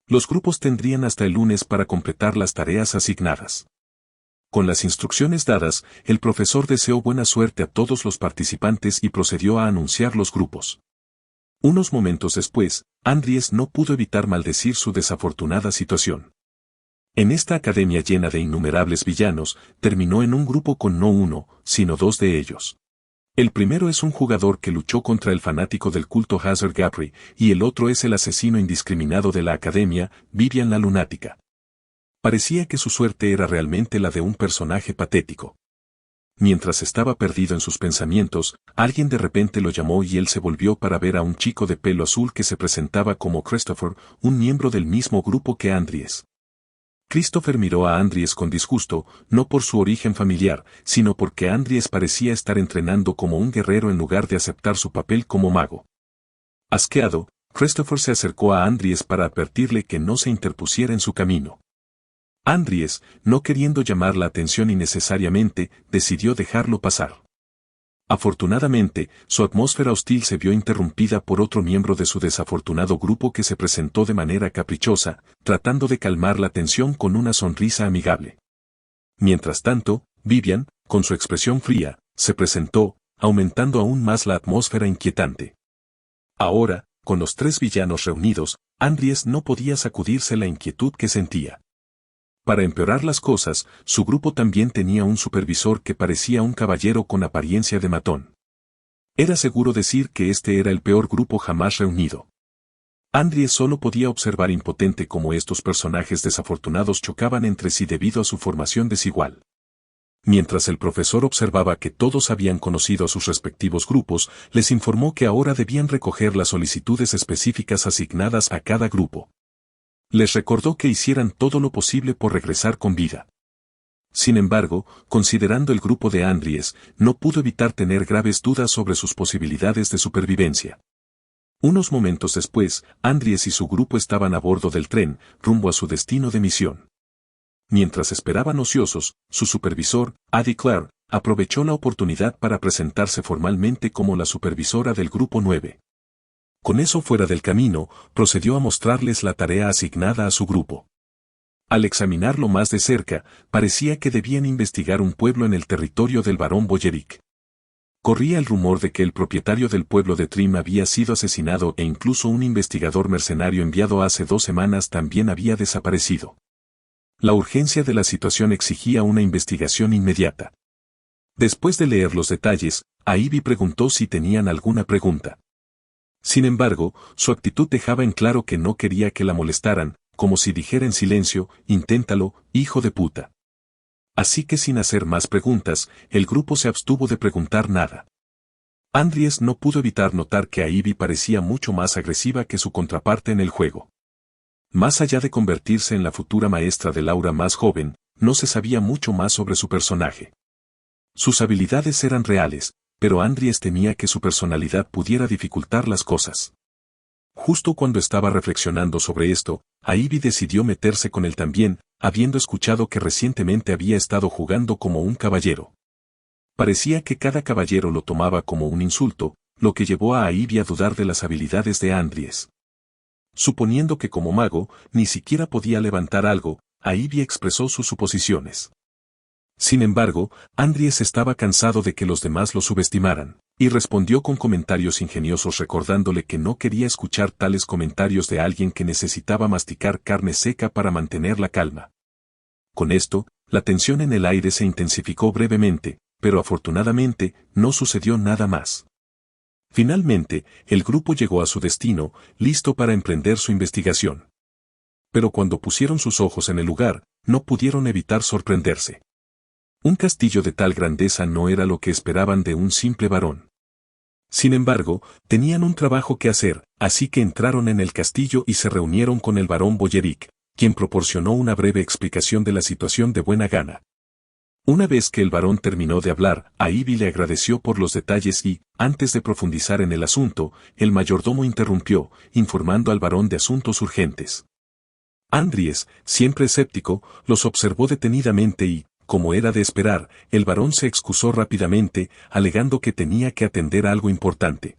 Los grupos tendrían hasta el lunes para completar las tareas asignadas. Con las instrucciones dadas, el profesor deseó buena suerte a todos los participantes y procedió a anunciar los grupos. Unos momentos después, Andries no pudo evitar maldecir su desafortunada situación. En esta academia llena de innumerables villanos, terminó en un grupo con no uno, sino 2 de ellos. El primero es un jugador que luchó contra el fanático del culto Hazard Gabri, y el otro es el asesino indiscriminado de la academia, Vivian la lunática. Parecía que su suerte era realmente la de un personaje patético. Mientras estaba perdido en sus pensamientos, alguien de repente lo llamó y él se volvió para ver a un chico de pelo azul que se presentaba como Christopher, un miembro del mismo grupo que Andries. Christopher miró a Andries con disgusto, no por su origen familiar, sino porque Andries parecía estar entrenando como un guerrero en lugar de aceptar su papel como mago. Asqueado, Christopher se acercó a Andries para advertirle que no se interpusiera en su camino. Andries, no queriendo llamar la atención innecesariamente, decidió dejarlo pasar. Afortunadamente, su atmósfera hostil se vio interrumpida por otro miembro de su desafortunado grupo que se presentó de manera caprichosa, tratando de calmar la tensión con una sonrisa amigable. Mientras tanto, Vivian, con su expresión fría, se presentó, aumentando aún más la atmósfera inquietante. Ahora, con los tres villanos reunidos, Andries no podía sacudirse la inquietud que sentía. Para empeorar las cosas, su grupo también tenía un supervisor que parecía un caballero con apariencia de matón. Era seguro decir que este era el peor grupo jamás reunido. Andries solo podía observar impotente cómo estos personajes desafortunados chocaban entre sí debido a su formación desigual. Mientras el profesor observaba que todos habían conocido a sus respectivos grupos, les informó que ahora debían recoger las solicitudes específicas asignadas a cada grupo. Les recordó que hicieran todo lo posible por regresar con vida. Sin embargo, considerando el grupo de Andries, no pudo evitar tener graves dudas sobre sus posibilidades de supervivencia. Unos momentos después, Andries y su grupo estaban a bordo del tren, rumbo a su destino de misión. Mientras esperaban ociosos, su supervisor, Addie Clark, aprovechó la oportunidad para presentarse formalmente como la supervisora del grupo 9. Con eso fuera del camino, procedió a mostrarles la tarea asignada a su grupo. Al examinarlo más de cerca, parecía que debían investigar un pueblo en el territorio del barón Boyerick. Corría el rumor de que el propietario del pueblo de Trim había sido asesinado e incluso un investigador mercenario enviado hace 2 semanas también había desaparecido. La urgencia de la situación exigía una investigación inmediata. Después de leer los detalles, Ivy preguntó si tenían alguna pregunta. Sin embargo, su actitud dejaba en claro que no quería que la molestaran, como si dijera en silencio, inténtalo, hijo de puta. Así que sin hacer más preguntas, el grupo se abstuvo de preguntar nada. Andries no pudo evitar notar que Ivy parecía mucho más agresiva que su contraparte en el juego. Más allá de convertirse en la futura maestra de Laura más joven, no se sabía mucho más sobre su personaje. Sus habilidades eran reales, pero Andries temía que su personalidad pudiera dificultar las cosas. Justo cuando estaba reflexionando sobre esto, Ivy decidió meterse con él también, habiendo escuchado que recientemente había estado jugando como un caballero. Parecía que cada caballero lo tomaba como un insulto, lo que llevó a Ivy a dudar de las habilidades de Andries. Suponiendo que como mago, ni siquiera podía levantar algo, Ivy expresó sus suposiciones. Sin embargo, Andries estaba cansado de que los demás lo subestimaran, y respondió con comentarios ingeniosos recordándole que no quería escuchar tales comentarios de alguien que necesitaba masticar carne seca para mantener la calma. Con esto, la tensión en el aire se intensificó brevemente, pero afortunadamente, no sucedió nada más. Finalmente, el grupo llegó a su destino, listo para emprender su investigación. Pero cuando pusieron sus ojos en el lugar, no pudieron evitar sorprenderse. Un castillo de tal grandeza no era lo que esperaban de un simple varón. Sin embargo, tenían un trabajo que hacer, así que entraron en el castillo y se reunieron con el barón Boyerick, quien proporcionó una breve explicación de la situación de buena gana. Una vez que el barón terminó de hablar, Ivy le agradeció por los detalles y, antes de profundizar en el asunto, el mayordomo interrumpió, informando al barón de asuntos urgentes. Andries, siempre escéptico, los observó detenidamente y, como era de esperar, el barón se excusó rápidamente, alegando que tenía que atender algo importante.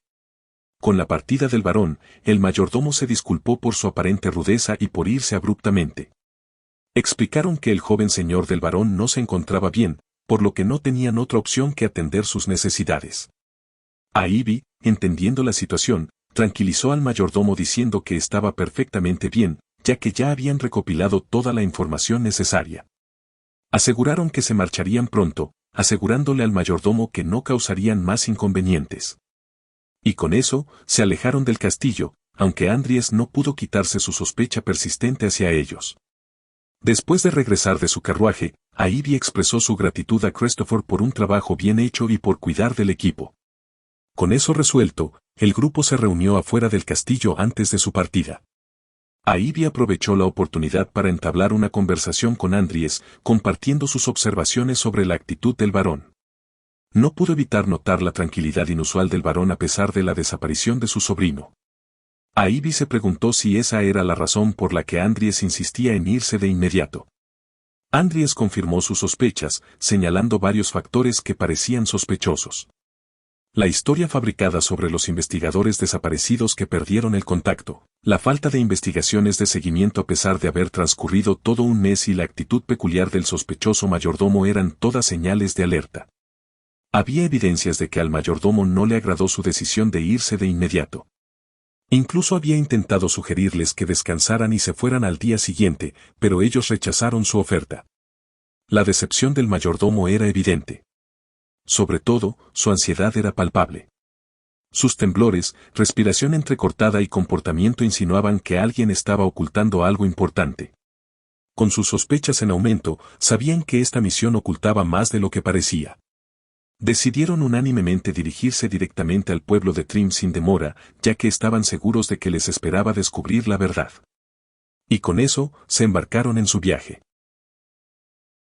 Con la partida del barón, el mayordomo se disculpó por su aparente rudeza y por irse abruptamente. Explicaron que el joven señor del barón no se encontraba bien, por lo que no tenían otra opción que atender sus necesidades. Ivy, entendiendo la situación, tranquilizó al mayordomo diciendo que estaba perfectamente bien, ya que ya habían recopilado toda la información necesaria. Aseguraron que se marcharían pronto, asegurándole al mayordomo que no causarían más inconvenientes. Y con eso, se alejaron del castillo, aunque Andries no pudo quitarse su sospecha persistente hacia ellos. Después de regresar de su carruaje, Ivy expresó su gratitud a Christopher por un trabajo bien hecho y por cuidar del equipo. Con eso resuelto, el grupo se reunió afuera del castillo antes de su partida. Ivy aprovechó la oportunidad para entablar una conversación con Andries, compartiendo sus observaciones sobre la actitud del varón. No pudo evitar notar la tranquilidad inusual del varón a pesar de la desaparición de su sobrino. Ivy se preguntó si esa era la razón por la que Andries insistía en irse de inmediato. Andries confirmó sus sospechas, señalando varios factores que parecían sospechosos. La historia fabricada sobre los investigadores desaparecidos que perdieron el contacto, la falta de investigaciones de seguimiento a pesar de haber transcurrido todo un mes y la actitud peculiar del sospechoso mayordomo eran todas señales de alerta. Había evidencias de que al mayordomo no le agradó su decisión de irse de inmediato. Incluso había intentado sugerirles que descansaran y se fueran al día siguiente, pero ellos rechazaron su oferta. La decepción del mayordomo era evidente. Sobre todo, su ansiedad era palpable. Sus temblores, respiración entrecortada y comportamiento insinuaban que alguien estaba ocultando algo importante. Con sus sospechas en aumento, sabían que esta misión ocultaba más de lo que parecía. Decidieron unánimemente dirigirse directamente al pueblo de Trim sin demora, ya que estaban seguros de que les esperaba descubrir la verdad. Y con eso, se embarcaron en su viaje.